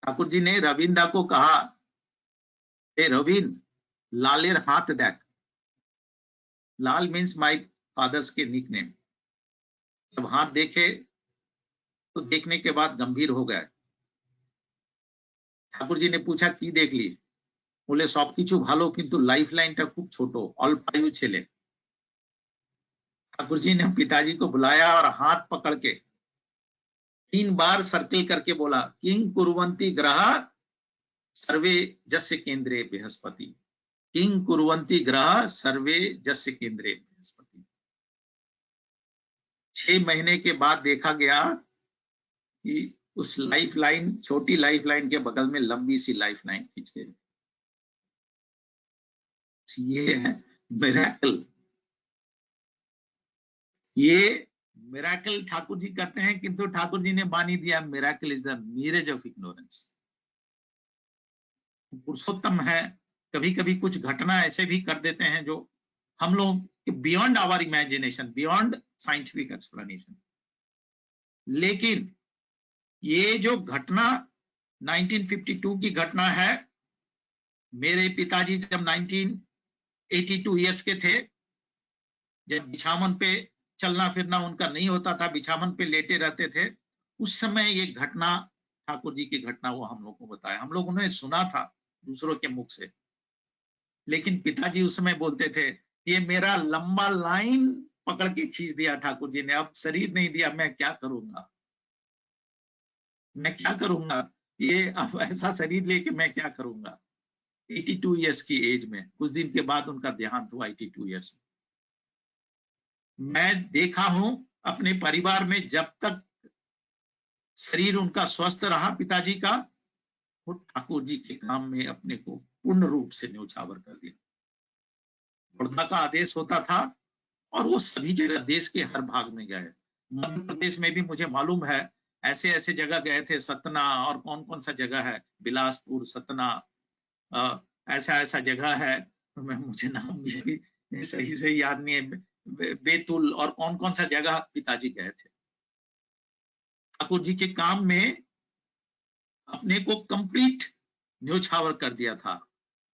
ठाकुर जी ने रविंदा को कहा, ए रविंद, लालेर हाथ देख। लाल मीन्स माय फादर्स के निक नेम। जब हाथ देखे तो देखने के बाद गंभीर हो गए। ठाकुर जी ने पूछा, की देख ली? बोले, सब किछु भालो किंतु लाइफ लाइन खूब छोटो, अल्प आयु छेले। ठाकुर जी ने पिताजी को बुलाया और हाथ पकड़ के 3 बार सर्किल करके बोला, किंग कुरुवंती ग्रह सर्वे जस्य केंद्रे बृहस्पति, किंग कुरुवंती ग्रह सर्वे जस्य केंद्रे बृहस्पति। 6 महीने के बाद देखा गया कि उस लाइफ लाइन, छोटी लाइफ लाइन के बगल में लंबी सी लाइफ लाइन खींच गई। ये है मिरेकल। ये मिरेकल ठाकुर जी करते हैं, किंतु ठाकुर जी ने बानी दिया, miracle is the mirage of ignorance. Purushottam है। कभी कभी कुछ घटना ऐसे भी कर देते हैं जो हम लोग beyond our imagination, beyond scientific explanation. लेकिन ये जो घटना 1952 की घटना है, मेरे पिताजी जब 1982 ईयर्स के थे, जब बिछावन पे चलना फिरना उनका नहीं होता था, बिछावन पे लेटे रहते थे, उस समय ये घटना, ठाकुर जी की घटना, वो हम लोग को बताया। हम लोगों ने सुना था दूसरों के मुख से, लेकिन पिताजी उस समय बोलते थे, ये मेरा लंबा लाइन पकड़ के खींच दिया ठाकुर जी ने, अब शरीर नहीं दिया, मैं क्या करूंगा, मैं क्या करूंगा, ये अब ऐसा शरीर लेके मैं क्या करूंगा। 82 ईयर्स की एज में, कुछ दिन के बाद उनका देहांत हुआ 82 ईयर्स में। मैं देखा हूं अपने परिवार में, जब तक शरीर उनका स्वस्थ रहा पिताजी का, वो ठाकुर जी के काम में अपने को पूर्ण रूप से न्यौछावर कर दिया। बड़ौदा का आदेश होता था और वो सभी जगह, देश के हर भाग में गए। मध्य प्रदेश में भी मुझे मालूम है ऐसे ऐसे जगह गए थे, सतना और कौन कौन सा जगह है, बिलासपुर, सतना, ऐसा ऐसा जगह है, मैं मुझे नाम भी सही से याद नहीं है, बेतुल और कौन कौन सा जगह पिताजी गए थे। ठाकुर जी के काम में अपने को कंप्लीट न्यौछावर कर दिया था।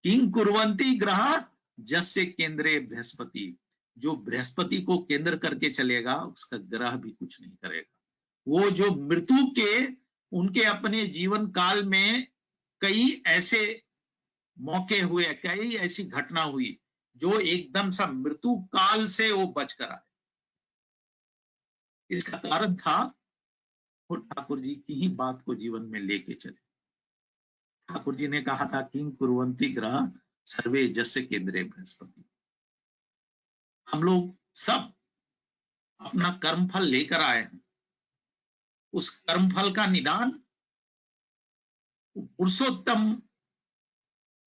किंग कुर्वंती ग्रह जस्य केंद्रे बृहस्पति, जो बृहस्पति को केंद्र करके चलेगा उसका ग्रह भी कुछ नहीं करेगा। वो जो मृत्यु के, उनके अपने जीवन काल में कई ऐसे मौके हुए, कई ऐसी घटना हुई जो एकदम सा मृत्यु काल से वो बच कर आए। इसका कारण था वो ठाकुर जी की ही बात को जीवन में लेके चले। ठाकुर जी ने कहा था, किंग कुर्वंती ग्रह सर्वे जस्य केंद्रे बृहस्पति। हम लोग सब अपना कर्मफल लेकर आए हैं, उस कर्मफल का निदान पुरुषोत्तम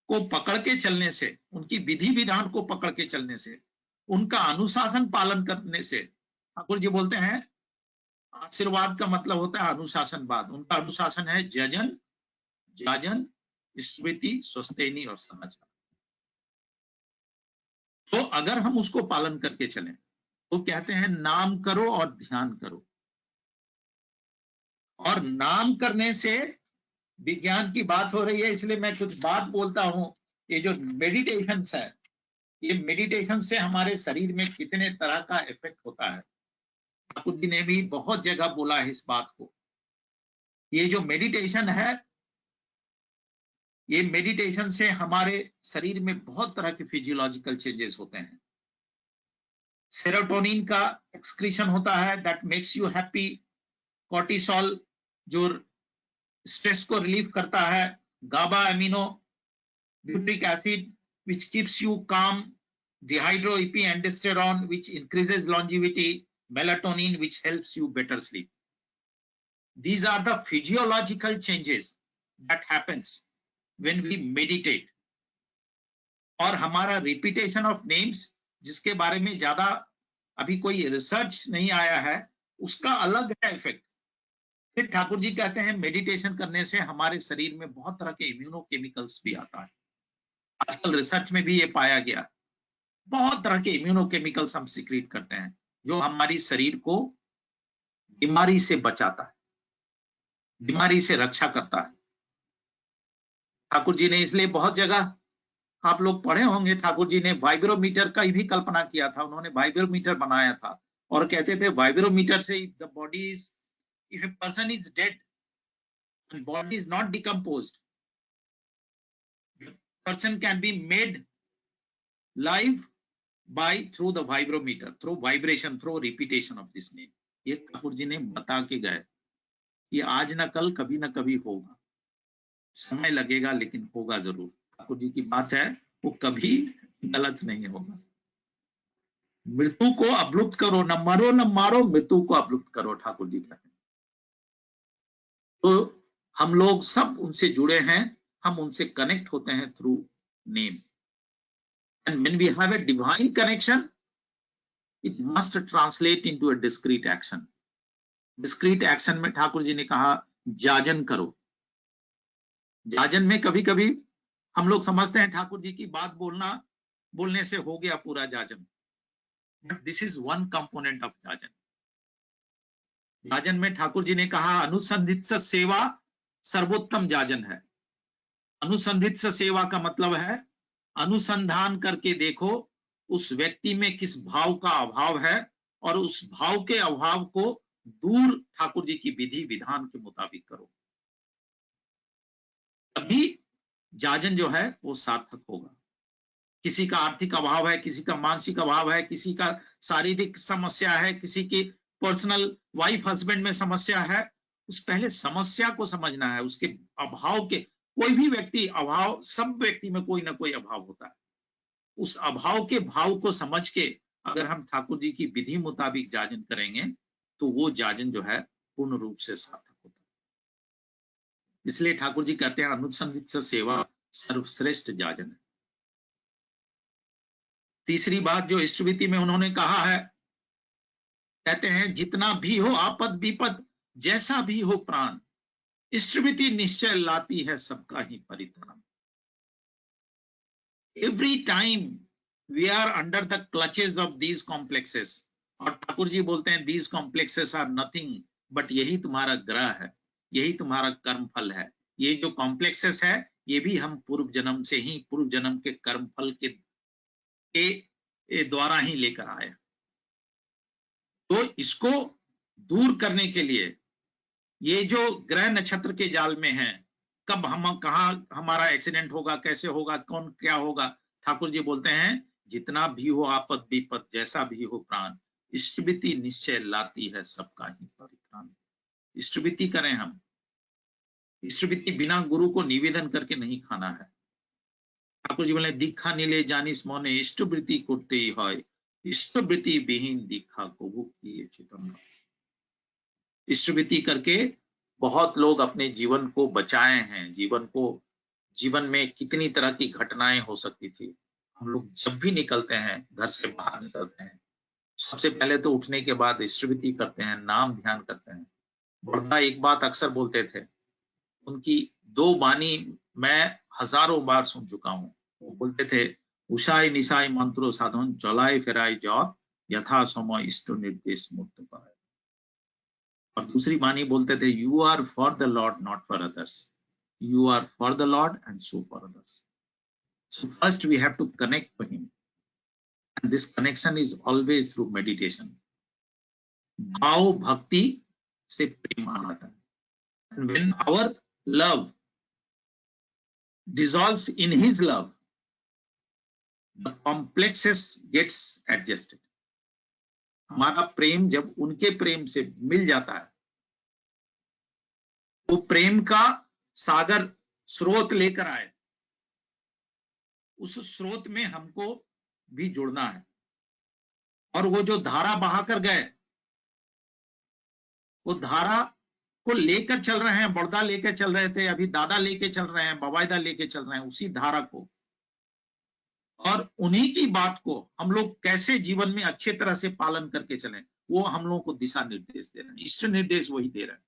को पकड़ के चलने से, उनकी विधि विधान को पकड़ के चलने से, उनका अनुशासन पालन करने से। ठाकुर जी बोलते हैं, आशीर्वाद का मतलब होता है अनुशासनवाद। उनका अनुशासन है जजन, जाजन, स्मृति, स्वस्तेनी और समाचार। तो अगर हम उसको पालन करके चलें तो कहते हैं नाम करो और ध्यान करो। और नाम करने से विज्ञान की बात हो रही है, इसलिए मैं कुछ बात बोलता हूं। ये जो मेडिटेशन है, ये मेडिटेशन से हमारे शरीर में कितने तरह का इफेक्ट होता है। ठाकुर जी ने भी बहुत जगह बोला है इस बात को। ये जो मेडिटेशन है, ये मेडिटेशन से हमारे शरीर में बहुत तरह के फिजियोलॉजिकल चेंजेस होते हैं। सेरोटोनिन का एक्सक्रीशन होता है, that makes you happy. Cortisol जो स्ट्रेस को रिलीव करता है, गाबा amino butyric acid which keeps you calm, dihydroepiandrosterone which increases longevity, melatonin which helps you better sleep. These are the physiological changes that happens when we meditate. और हमारा repetition of names, जिसके बारे में ज्यादा अभी कोई रिसर्च नहीं आया है, उसका अलग है इफेक्ट। फिर ठाकुर जी कहते हैं मेडिटेशन करने से हमारे शरीर में बहुत तरह के इम्यूनोकेमिकल्स भी आता है। आजकल रिसर्च में भी ये पाया गया, बहुत तरह के इम्यूनोकेमिकल्स हम सीक्रेट करते हैं जो हमारी शरीर को बीमारी से बचाता है, बीमारी से रक्षा करता है। ठाकुर जी ने इसलिए बहुत जगह आप लोग पढ़े होंगे, ठाकुर जी ने वाइब्रोमीटर का भी कल्पना किया था। उन्होंने वाइब्रोमीटर बनाया था और कहते थे वाइब्रोमीटर से the body is, if a person is dead and body is not decomposed, person can be made live by through the vibrometer, through vibration, through repetition of this name. ये ठाकुर जी ने बता के गए, ये आज न कल कभी न कभी होगा, समय लगेगा लेकिन होगा जरूर। ठाकुर जी की बात है, वो कभी गलत नहीं होगा। मृत्यु को अवलुप्त करो, न मरो न मारो, मृत्यु को अवलुप्त करो, ठाकुर जी कहते हैं। तो हम लोग सब उनसे जुड़े हैं, हम उनसे कनेक्ट होते हैं through name. And when we have a divine connection, it must translate into a discrete action. Discrete action में ठाकुर जी ने कहा जाजन करो। जाजन में कभी कभी हम लोग समझते हैं ठाकुर जी की बात बोलने से हो गया पूरा जाजन, but this is one component of जाजन। जाजन में ठाकुर जी ने कहा अनुसंधित सेवा सर्वोत्तम जाजन है। अनुसंधित सेवा का मतलब है अनुसंधान करके देखो उस व्यक्ति में किस भाव का अभाव है और उस भाव के अभाव को दूर ठाकुर जी की विधि विधान के मुताबिक करो, तभी जाजन जो है वो सार्थक होगा। किसी का आर्थिक अभाव है, किसी का मानसिक अभाव है, किसी का शारीरिक समस्या है, किसी की पर्सनल वाइफ हस्बैंड में समस्या है, उस पहले समस्या को समझना है, उसके अभाव के। कोई भी व्यक्ति अभाव, सब व्यक्ति में कोई ना कोई अभाव होता है। उस अभाव के भाव को समझ के अगर हम ठाकुर जी की विधि मुताबिक जाजन करेंगे तो वो जाजन जो है पूर्ण रूप से सार्थक होता है। इसलिए ठाकुर जी कहते हैं अनुसंधित सेवा सर्वश्रेष्ठ जाजन है। तीसरी बात जो इष्टविधि में उन्होंने कहा है, कहते हैं जितना भी हो आपद विपद, जैसा भी हो प्राण, इष्टविधि निश्चय लाती है सबका ही परित्राण। Every time we are under the clutches of these complexes, और ठाकुर जी बोलते हैं these complexes are nothing but यही तुम्हारा ग्रह है, यही तुम्हारा कर्म फल है। ये जो कॉम्प्लेक्सेस है ये भी हम पूर्व जन्म से ही, पूर्व जन्म के कर्म फल के द्वारा ही लेकर आए। तो इसको दूर करने के लिए ये जो ग्रह नक्षत्र के जाल में है, कब हम कहाँ हमारा एक्सीडेंट होगा, कैसे होगा, कौन क्या होगा, ठाकुर जी बोलते हैं जितना भी हो आपद विपद, जैसा भी हो प्राण, इष्टविधि निश्चय लाती है सबका ही परित्राण। इष्टविधि करें हम। इष्टविधि बिना गुरु को निवेदन करके नहीं खाना है। ठाकुर जी बोले दीक्षा नीले जानिस मने इष्टवृत्ति करते ही है, इष्टवृत्ति विहीन दीक्षा को किए चेतन। इष्टवृत्ति करके बहुत लोग अपने जीवन को बचाए हैं। जीवन में कितनी तरह की घटनाएं हो सकती थी। हम लोग जब भी निकलते हैं, घर से बाहर निकलते हैं, सबसे पहले तो उठने के बाद इष्टवृत्ति करते हैं, नाम ध्यान करते हैं। बुढ़ा एक बात अक्सर बोलते थे, उनकी दो वाणी मैं हजारों बार सुन चुका हूँ। वो बोलते थे उषाय निशाय मंत्रो साधन जलाय फेराय जौत यथा समय इष्ट निर्देश मुक्त पाए। और दूसरी वाणी बोलते थे you are for the lord not for others, you are for the lord and so for others. So first we have to connect to him and this connection is always through meditation. भाव भक्ति से प्रेम आता है। When our love dissolves in his love, the complexes gets adjusted. हमारा प्रेम जब उनके प्रेम से मिल जाता है, वो प्रेम का सागर स्रोत लेकर आए, उस स्रोत में हमको भी जुड़ना है। और वो जो धारा बहाकर गए, वो धारा को लेकर चल रहे हैं, बड़दा लेकर चल रहे थे, अभी दादा लेके चल रहे हैं, बवायदा लेके चल रहे हैं उसी धारा को। और उन्हीं की बात को हम लोग कैसे जीवन में अच्छे तरह से पालन करके चलें, वो हम लोगों को दिशा निर्देश दे रहे हैं, इष्ट निर्देश वही दे रहे हैं।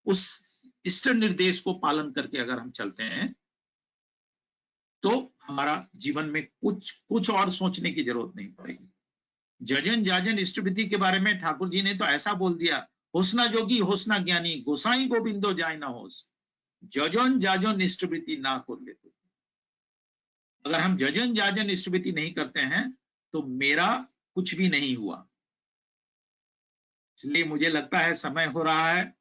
उस इष्ट निर्देश को पालन करके अगर हम चलते हैं तो हमारा जीवन में कुछ और सोचने की जरूरत नहीं पड़ेगी। जजन जाजन इष्टविधि के बारे में ठाकुर जी ने तो ऐसा बोल दिया, होसना जोगी होसना ज्ञानी, गोसाई गोविंदो जाय ना होस, जजन जाजन इष्टविधि ना कर ले। अगर हम जजन जाजन इष्टविधि नहीं करते हैं तो मेरा कुछ भी नहीं हुआ। इसलिए मुझे लगता है समय हो रहा है,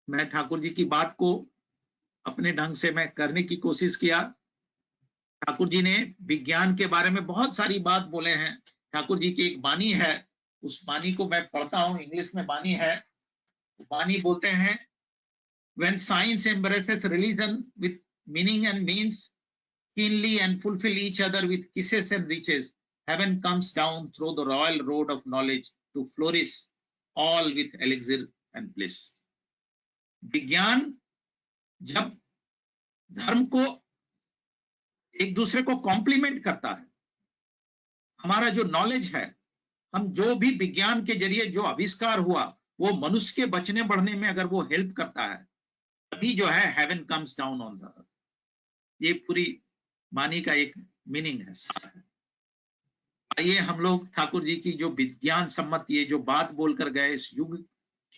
मैं ठाकुर जी की बात को अपने ढंग से मैं करने की कोशिश किया। ठाकुर जी ने विज्ञान के बारे में बहुत सारी बात बोले हैं। ठाकुर जी की एक वाणी है, उस वाणी को मैं पढ़ता हूं, इंग्लिश में वाणी है। वाणी बोलते हैं, when science embraces religion with meaning and means keenly and fulfill each other with kisses and riches, heaven comes down through the royal road of knowledge to flourish all with elixir and bliss. विज्ञान जब धर्म को एक दूसरे को complement करता है, हमारा जो नॉलेज है, हम जो भी विज्ञान के जरिए जो आविष्कार हुआ वो मनुष्य के बचने बढ़ने में अगर वो हेल्प करता है, तभी जो है heaven comes down on the earth. ये पूरी वाणी का एक मीनिंग है, सार है। आइए हम लोग ठाकुर जी की जो विज्ञान सम्मत ये जो बात बोलकर गए, इस युग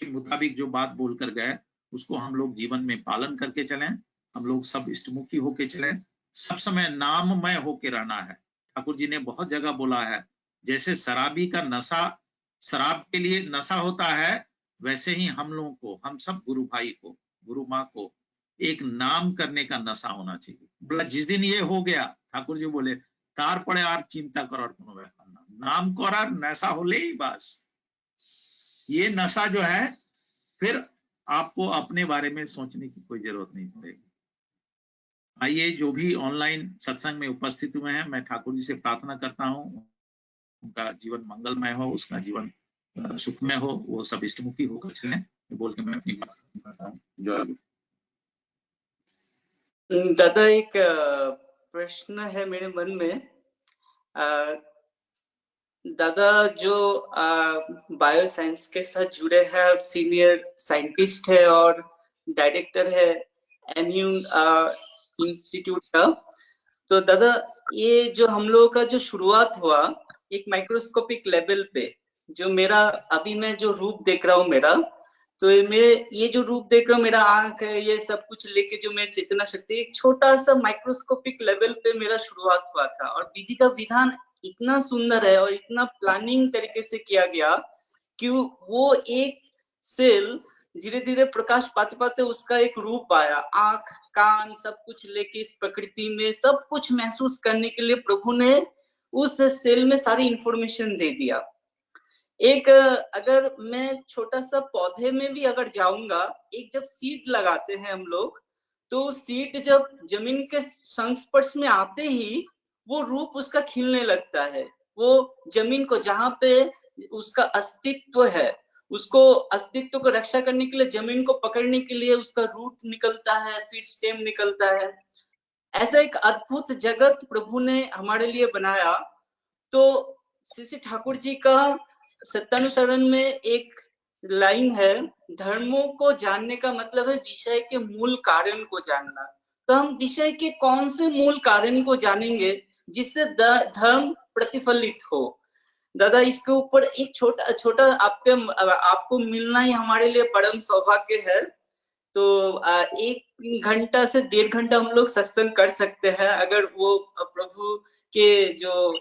के मुताबिक जो बात बोलकर गए, उसको हम लोग जीवन में पालन करके चलें। हम लोग सब इष्टमुखी होके चलें, सब समय नाममय होके रहना है। ठाकुर जी ने बहुत जगह बोला है, जैसे शराबी का नशा शराब के लिए नशा होता है, वैसे ही हम लोगों को, हम सब गुरु भाई को, गुरु माँ को एक नाम करने का नशा होना चाहिए। बोला जिस दिन ये हो गया, ठाकुर जी बोले तार पड़े और चिंता करो कोनो व्यापार ना, नाम करार नशा होले ही बस। ये नशा जो है, फिर आपको अपने बारे में सोचने की कोई जरूरत नहीं पड़ेगी। आइए जो भी ऑनलाइन सत्संग में उपस्थित हुए हैं, मैं ठाकुर जी से प्रार्थना करता हूँ उनका जीवन मंगलमय हो, उसका जीवन सुखमय हो, वो सब इष्टमुखी होकर चलें। बोल के मैं अपनी बात करता हूँ। जय दादा, एक प्रश्न है मेरे मन में। दादा जो बायो साइंस के साथ जुड़े हैं, सीनियर साइंटिस्ट है और डायरेक्टर है एमयू इंस्टीट्यूट का, तो दादा ये जो हम लोगों का जो शुरुआत हुआ एक माइक्रोस्कोपिक लेवल पे, जो मेरा अभी मैं जो रूप देख रहा हूँ मेरा, तो ये जो रूप देख रहा हूँ, मेरा आंख है, ये सब कुछ लेके जो मैं चेतना शक्ति, एक छोटा सा माइक्रोस्कोपिक लेवल पे मेरा शुरुआत हुआ था। और विधि का विधान इतना सुंदर है और इतना प्लानिंग तरीके से किया गया कि वो एक सेल धीरे धीरे प्रकाश पाते पाते उसका एक रूप आया, आंख कान सब कुछ लेके इस प्रकृति में सब कुछ महसूस करने के लिए प्रभु ने उस सेल में सारी इंफॉर्मेशन दे दिया। एक अगर मैं छोटा सा पौधे में भी अगर जाऊंगा, एक जब सीड लगाते हैं हम लोग, तो सीड जब जमीन के संस्पर्श में आते ही वो रूप उसका खिलने लगता है। वो जमीन को जहां पे उसका अस्तित्व है, उसको अस्तित्व को रक्षा करने के लिए, जमीन को पकड़ने के लिए उसका रूट निकलता है, फिर स्टेम निकलता है। ऐसा एक अद्भुत जगत प्रभु ने हमारे लिए बनाया। तो श्री ठाकुर जी का सत्यानुसरण में एक लाइन है, धर्मों को जानने का मतलब है विषय के मूल कारण को जानना। तो हम विषय के कौन से मूल कारण को जानेंगे जिससे धर्म प्रतिफलित हो। दादा इसके ऊपर एक छोटा आपको मिलना ही हमारे लिए परम सौभाग्य है। तो 1 घंटा से 1.5 घंटा हम लोग सत्संग कर सकते हैं, अगर वो प्रभु के जो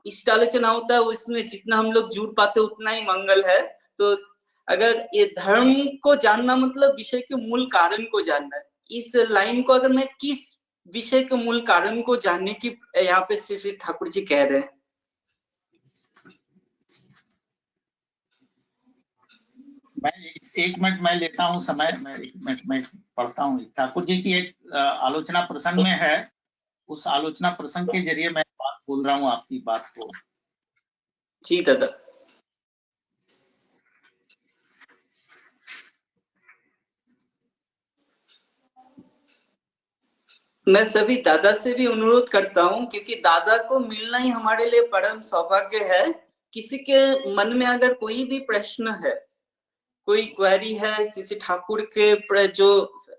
इष्ट आलोचना होता है उसमें जितना हम लोग जुड़ पाते उतना ही मंगल है। तो अगर ये धर्म को जानना मतलब विषय के मूल कारण को जानना, इस लाइन को अगर मैं किस विषय के मूल कारण को जानने की यहाँ पे श्री ठाकुर जी कह रहे हैं? मैं एक मिनट मैं लेता हूँ समय, मैं एक मिनट में पढ़ता हूँ। ठाकुर जी की एक आलोचना प्रसंग में है, उस आलोचना प्रसंग के जरिए मैं बात बोल रहा हूँ आपकी बात को। जी दादा। मैं सभी दादा से भी अनुरोध करता हूँ, क्योंकि दादा को मिलना ही हमारे लिए परम सौभाग्य है। किसी के मन में अगर कोई भी प्रश्न है, कोई क्वेरी है, श्री ठाकुर के जो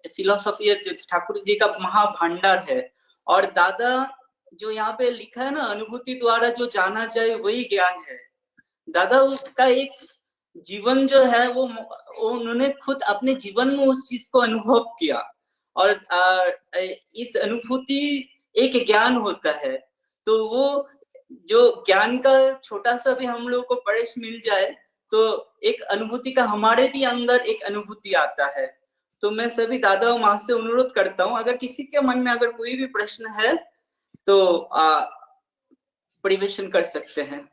फिलोसॉफी है, ठाकुर जी का महाभंडार है, और दादा जो यहाँ पे लिखा है ना, अनुभूति द्वारा जो जाना जाए वही ज्ञान है। दादा का एक जीवन जो है वो उन्होंने खुद अपने जीवन में उस चीज को अनुभव किया, और इस अनुभूति एक ज्ञान होता है। तो वो जो ज्ञान का छोटा सा भी हम लोग को प्रवेश मिल जाए तो एक अनुभूति का हमारे भी अंदर एक अनुभूति आता है। तो मैं सभी दादा और माँ से अनुरोध करता हूँ, अगर किसी के मन में अगर कोई भी प्रश्न है तो परिवेशन कर सकते हैं।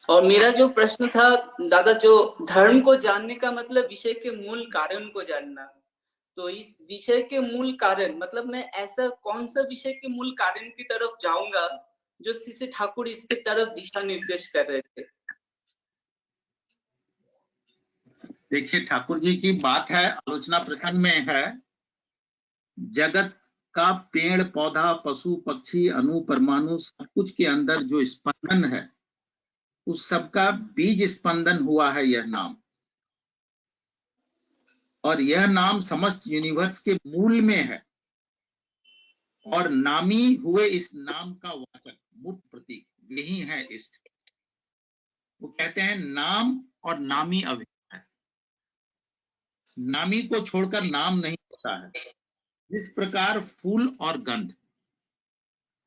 और मेरा जो प्रश्न था दादा, जो धर्म को जानने का मतलब विषय के मूल कारण को जानना, तो इस विषय के मूल कारण मतलब मैं ऐसा कौन सा विषय के मूल कारण की तरफ जाऊंगा जो श्री ठाकुर इसके तरफ दिशा निर्देश कर रहे थे? देखिए ठाकुर जी की बात है, आलोचना प्रसंग में है, जगत का पेड़ पौधा पशु पक्षी अणु परमाणु सब कुछ के अंदर जो स्पंदन है, उस सबका बीज स्पंदन हुआ है यह नाम, और यह नाम समस्त यूनिवर्स के मूल में है, और नामी हुए इस नाम का वाचक मूर्त प्रतीक यही है इष्ट। वो कहते हैं नाम और नामी अभेद है, नामी को छोड़कर नाम नहीं होता है। जिस प्रकार फूल और गंध,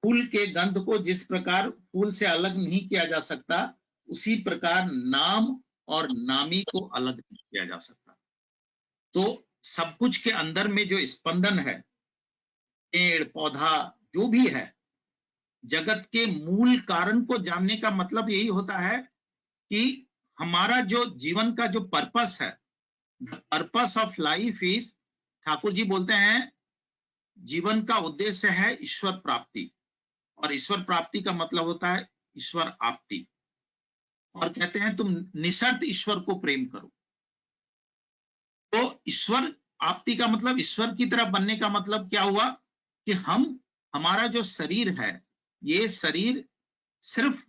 फूल के गंध को जिस प्रकार फूल से अलग नहीं किया जा सकता, उसी प्रकार नाम और नामी को अलग नहीं किया जा सकता। तो सब कुछ के अंदर में जो स्पंदन है, पेड़ पौधा जो भी है, जगत के मूल कारण को जानने का मतलब यही होता है कि हमारा जो जीवन का जो पर्पस है, the purpose of life is, Thakur ji बोलते हैं जीवन का उद्देश्य है ईश्वर प्राप्ति, और ईश्वर प्राप्ति का मतलब होता है ईश्वर आप्ति, और कहते हैं तुम निशर्त ईश्वर को प्रेम करो। तो ईश्वर आप्ति का मतलब ईश्वर की तरफ बनने का मतलब क्या हुआ कि हमारा जो शरीर है, ये शरीर सिर्फ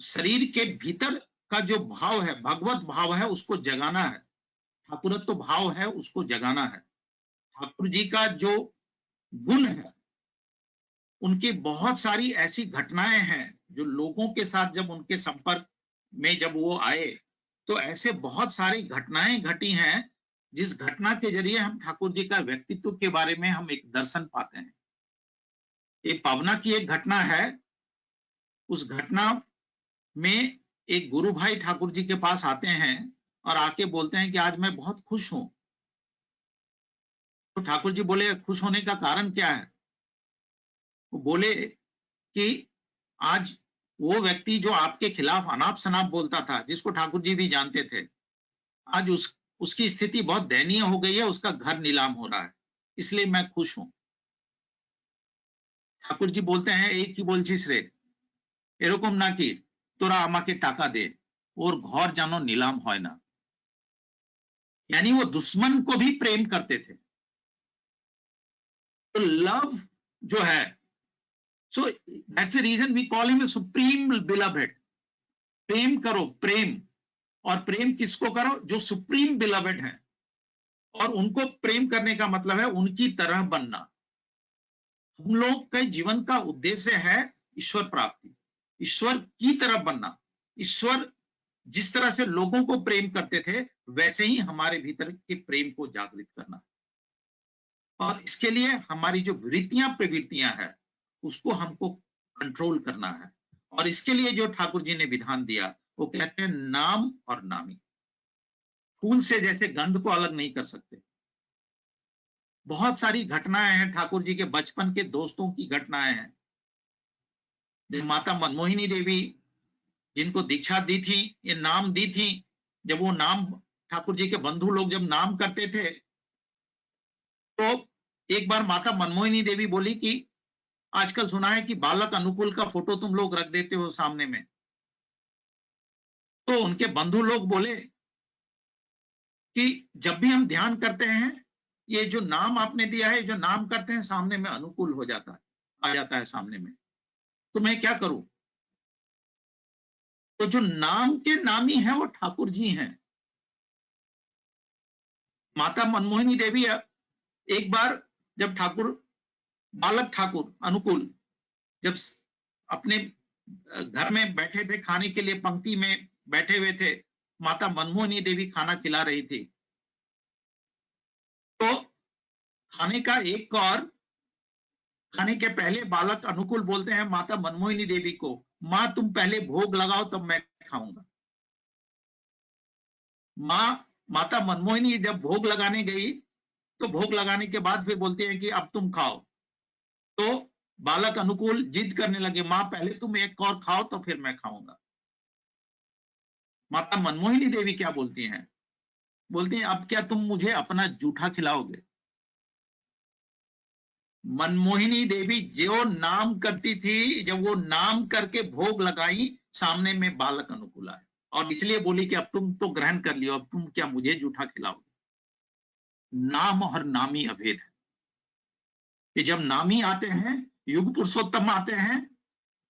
शरीर के भीतर का जो भाव है, भगवत भाव है, उसको जगाना है, ठाकुरत्व भाव है उसको जगाना है। ठाकुर जी का जो गुण है, उनकी बहुत सारी ऐसी घटनाएं हैं जो लोगों के साथ जब उनके संपर्क में जब वो आए तो ऐसे बहुत सारी घटनाएं घटी हैं, जिस घटना के जरिए हम ठाकुर जी का व्यक्तित्व के बारे में हम एक दर्शन पाते हैं। ये पावना की एक घटना है, उस घटना में एक गुरु भाई ठाकुर जी के पास आते हैं और आके बोलते हैं कि आज मैं बहुत खुश हूं। तो ठाकुर जी बोले खुश होने का कारण क्या है? वो बोले कि आज वो व्यक्ति जो आपके खिलाफ अनाप शनाप बोलता था, जिसको ठाकुर जी भी जानते थे, आज उसकी स्थिति बहुत दयनीय हो गई है, उसका घर नीलाम हो रहा है, इसलिए मैं खुश हूं। ठाकुर जी बोलते हैं एक ही बोलছিস रे, এরকম নাকি তোরা আমাকে টাকা দে और घर जानो नीलाम হয় ना। यानी वो दुश्मन को भी प्रेम करते थे। तो लव जो है, so that's the reason we call him supreme beloved. प्रेम करो, प्रेम, और प्रेम किसको करो? जो सुप्रीम बिलवेड है, और उनको प्रेम करने का मतलब है उनकी तरह बनना। हम लोग के जीवन का उद्देश्य है ईश्वर प्राप्ति, ईश्वर की तरह बनना। ईश्वर जिस तरह से लोगों को प्रेम करते थे, वैसे ही हमारे भीतर के प्रेम को जागृत करना, और इसके लिए हमारी जो वृत्तियां प्रवृत्तियां हैं उसको हमको कंट्रोल करना है। और इसके लिए जो ठाकुर जी ने विधान दिया वो कहते हैं नाम और नामी। फूल से जैसे गंध को अलग नहीं कर सकते। बहुत सारी घटनाएं हैं, ठाकुर जी के बचपन के दोस्तों की घटनाएं हैं। माता मनमोहिनी देवी जिनको दीक्षा दी थी, ये नाम दी थी, जब वो नाम ठाकुर जी के बंधु लोग जब नाम करते थे, तो एक बार माता मनमोहिनी देवी बोली कि आजकल सुना है कि बालक अनुकूल का फोटो तुम लोग रख देते हो सामने में। तो उनके बंधु लोग बोले कि जब भी हम ध्यान करते हैं, ये जो नाम आपने दिया है, जो नाम करते हैं सामने में अनुकूल हो जाता है, आ जाता है सामने में, तो मैं क्या करूं? तो जो नाम के नामी है वो ठाकुर जी हैं। माता मनमोहिनी देवी एक बार जब बालक ठाकुर अनुकूल जब अपने घर में बैठे थे, खाने के लिए पंक्ति में बैठे हुए थे, माता मनमोहिनी देवी खाना खिला रही थी, तो खाने का एक और खाने के पहले बालक अनुकूल बोलते हैं माता मनमोहिनी देवी को, माँ तुम पहले भोग लगाओ तब मैं खाऊंगा। माता मनमोहिनी जब भोग लगाने गई, तो भोग लगाने के बाद फिर बोलती है कि अब तुम खाओ। तो बालक अनुकूल जिद करने लगे, माँ पहले तुम एक और खाओ तो फिर मैं खाऊंगा। माता मनमोहिनी देवी क्या बोलती हैं? बोलती हैं अब क्या तुम मुझे अपना जूठा खिलाओगे? मनमोहिनी देवी जो नाम करती थी, जब वो नाम करके भोग लगाई, सामने में बालक अनुकूल आए और इसलिए बोली कि अब तुम तो ग्रहण कर लियो, अब तुम क्या मुझे जूठा खिलाओगे? नाम और नामी अभेद है कि जब नामी आते हैं, युग पुरुषोत्तम आते हैं,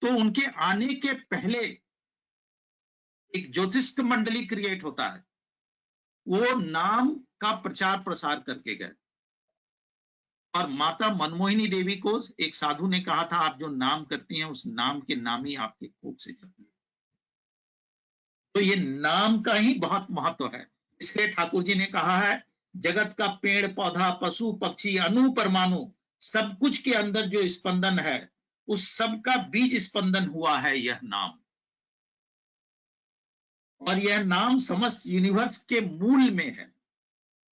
तो उनके आने के पहले एक ज्योतिष मंडली क्रिएट होता है, वो नाम का प्रचार प्रसार करके गए। और माता मनमोहिनी देवी को एक साधु ने कहा था, आप जो नाम करती हैं उस नाम के नामी आपके कोख से चलती है। तो ये नाम का ही बहुत महत्व है। इसलिए ठाकुर जी ने कहा है, जगत का पेड़ पौधा पशु पक्षी अणु परमाणु सब कुछ के अंदर जो स्पंदन है, उस सब का बीज स्पंदन हुआ है यह नाम। और यह नाम समस्त यूनिवर्स के मूल में है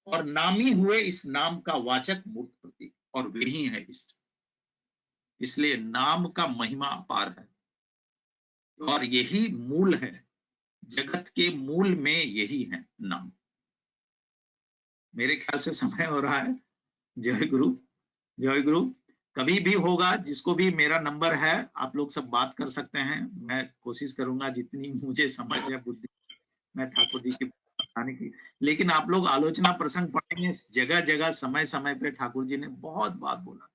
और नामी हुए इस नाम का वाचक मूर्त प्रतीक, और वही है इष्ट। इसलिए नाम का महिमा अपार है और यही मूल है, जगत के मूल में यही है नाम। मेरे ख्याल से समय हो रहा है। जय गुरु, जय गुरु। कभी भी होगा, जिसको भी मेरा नंबर है, आप लोग सब बात कर सकते हैं। मैं कोशिश करूंगा जितनी मुझे समझ है बुद्धि, मैं ठाकुर जी की बताने की। लेकिन आप लोग आलोचना प्रसंग पढ़ेंगे, जगह जगह समय समय पे ठाकुर जी ने बहुत बात बोला।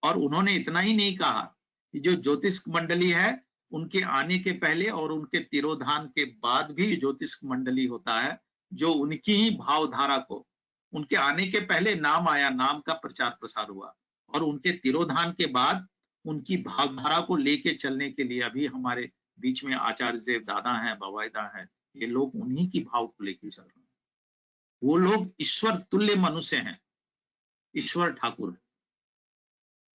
और उन्होंने इतना ही नहीं कहा कि जो ज्योतिष मंडली है, उनके आने के पहले और उनके तिरोधान के बाद भी ज्योतिष मंडली होता है, जो उनकी ही भावधारा को, उनके आने के पहले नाम आया, नाम का प्रचार प्रसार हुआ, और उनके तिरोधान के बाद उनकी भावधारा को लेके चलने के लिए अभी हमारे बीच में आचार्य देव दादा हैं, बवाईदा हैं, ये लोग उन्हीं की भाव को लेके चल रहे हैं। वो लोग ईश्वर तुल्य मनुष्य हैं, ईश्वर ठाकुर।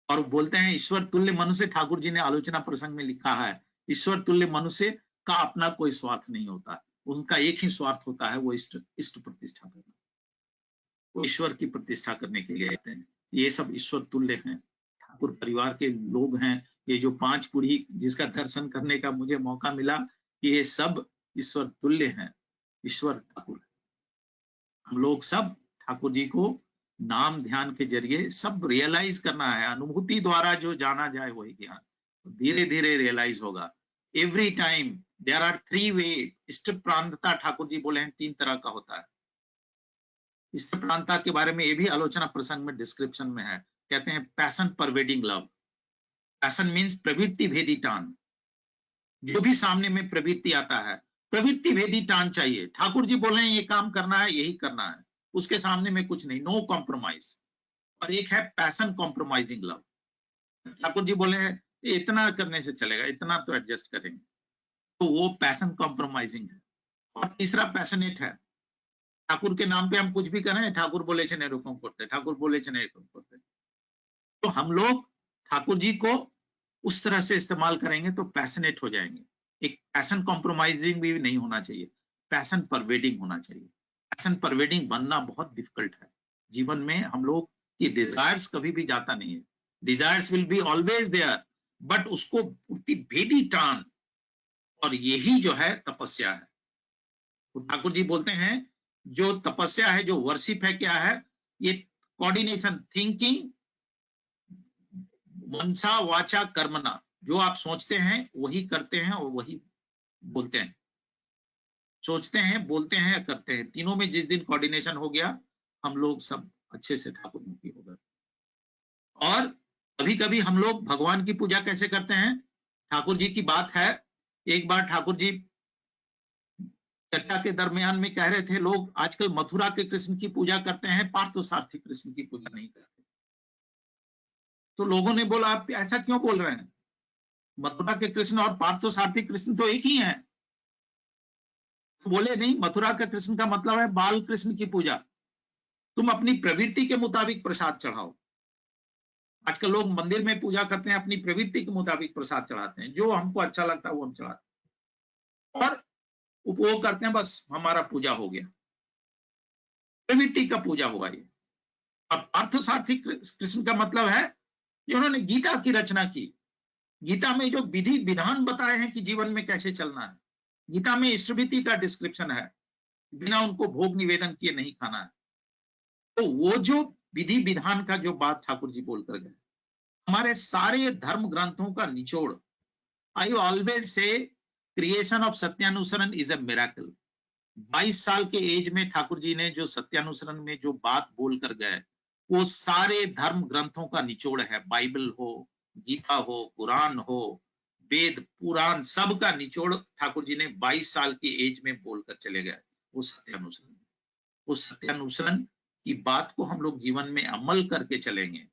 और बोलते हैं ईश्वर तुल्य मनुष्य, ठाकुर जी ने आलोचना प्रसंग में लिखा है, ईश्वर तुल्य मनुष्य का अपना कोई स्वार्थ नहीं होता, उनका एक ही स्वार्थ होता है, वो इष्ट प्रतिष्ठा करना। वो ईश्वर की प्रतिष्ठा करने के लिए आते हैं। ये सब ईश्वर तुल्य हैं, ठाकुर परिवार के लोग हैं। ये जो 5 पीढ़ी जिसका दर्शन करने का मुझे मौका मिला, ये सब ईश्वर तुल्य हैं, ईश्वर ठाकुर। हम लोग सब ठाकुर जी को नाम ध्यान के जरिए सब रियलाइज करना है। अनुभूति द्वारा जो जाना जाए वही ज्ञान, धीरे धीरे रियलाइज होगा। एवरी टाइम देयर आर 3 वे। इष्ट प्रांतता ठाकुर जी बोले हैं 3 तरह का होता है। इष्ट प्रांतता के बारे में ये भी आलोचना प्रसंग में डिस्क्रिप्शन में है, कहते हैं passion pervading love. Passion means प्रवृत्ति भेदी टान, जो भी सामने में प्रवृत्ति आता है, प्रवृत्ति भेदी टान चाहिए। ठाकुर जी बोले हैं ये काम करना है, यही करना है, उसके सामने में कुछ नहीं, नो कॉम्प्रोमाइज। और एक है passion compromising love. Thakur ji बोले हैं इतना करने से चलेगा, इतना तो एडजस्ट करेंगे, तो वो पैशन कॉम्प्रोमाइजिंग है। और तीसरा पैशनेट है, ठाकुर के नाम पे हम कुछ भी करें, ठाकुर बोले छे रुकम करते, ठाकुर बोले छे रुकम करते। तो हम लोग ठाकुर जी को उस तरह से इस्तेमाल करेंगे तो पैशनेट हो जाएंगे। एक पैशन कॉम्प्रोमाइजिंग भी नहीं होना चाहिए, पैशन परवेडिंग होना चाहिए। पैशन परवेडिंग बनना बहुत डिफिकल्ट है जीवन में। हम लोग की डिजायर्स कभी भी जाता नहीं है, desires will be always there, but उसको भेदी टान, और यही जो है तपस्या है। तो ठाकुर जी बोलते हैं जो तपस्या है, जो वर्शिप है, क्या है? ये कोऑर्डिनेशन, थिंकिंग मनसा वाचा कर्मना, जो आप सोचते हैं वही करते हैं और वही बोलते हैं। सोचते हैं, बोलते हैं, करते हैं, तीनों में जिस दिन कोऑर्डिनेशन हो गया, हम लोग सब अच्छे से ठाकुर मुखी हो गए। और कभी कभी हम लोग भगवान की पूजा कैसे करते हैं? ठाकुर जी की बात है, एक बार ठाकुर जी चर्चा के दरमियान में कह रहे थे, लोग आजकल मथुरा के कृष्ण की पूजा करते हैं, पार्थसारथी कृष्ण की पूजा नहीं करते। तो लोगों ने बोला, आप ऐसा क्यों बोल रहे हैं? मथुरा के कृष्ण और पार्थसारथी कृष्ण तो एक ही हैं। तो बोले नहीं, मथुरा का कृष्ण का मतलब है बाल कृष्ण की पूजा। तुम अपनी प्रवृत्ति के मुताबिक प्रसाद चढ़ाओ। आजकल लोग मंदिर में पूजा करते हैं, अपनी प्रवृत्ति के मुताबिक प्रसाद चढ़ाते हैं, जो हमको अच्छा लगता है वो हम चढ़ाते हैं और उपभोग करते हैं, बस हमारा पूजा हो गया, प्रवृत्ति का पूजा हुआ ये। अब पार्थसारथी कृष्ण का मतलब है कि उन्होंने गीता की रचना की। गीता में जो विधि विधान बताए हैं कि जीवन में कैसे चलना है, गीता में ईष्टवृत्ति का डिस्क्रिप्शन है, बिना उनको भोग निवेदन किए नहीं खाना है। तो वो जो विधि विधान का जो बात ठाकुर जी बोल कर गए, हमारे सारे धर्म ग्रंथों का निचोड़। I always say creation of Satyanusaran is a miracle. 22 साल के एज में ठाकुर जी ने जो सत्यानुसरण में जो बात बोल कर गए, वो सारे धर्म ग्रंथों का निचोड़ है। बाइबल हो, गीता हो, कुरान हो, वेद पुराण, सब का निचोड़ ठाकुर जी ने 22 साल की एज में बोलकर चले गए। वो सत्यानुसरण, उस सत्यानुसरण की बात को हम लोग जीवन में अमल करके चलेंगे,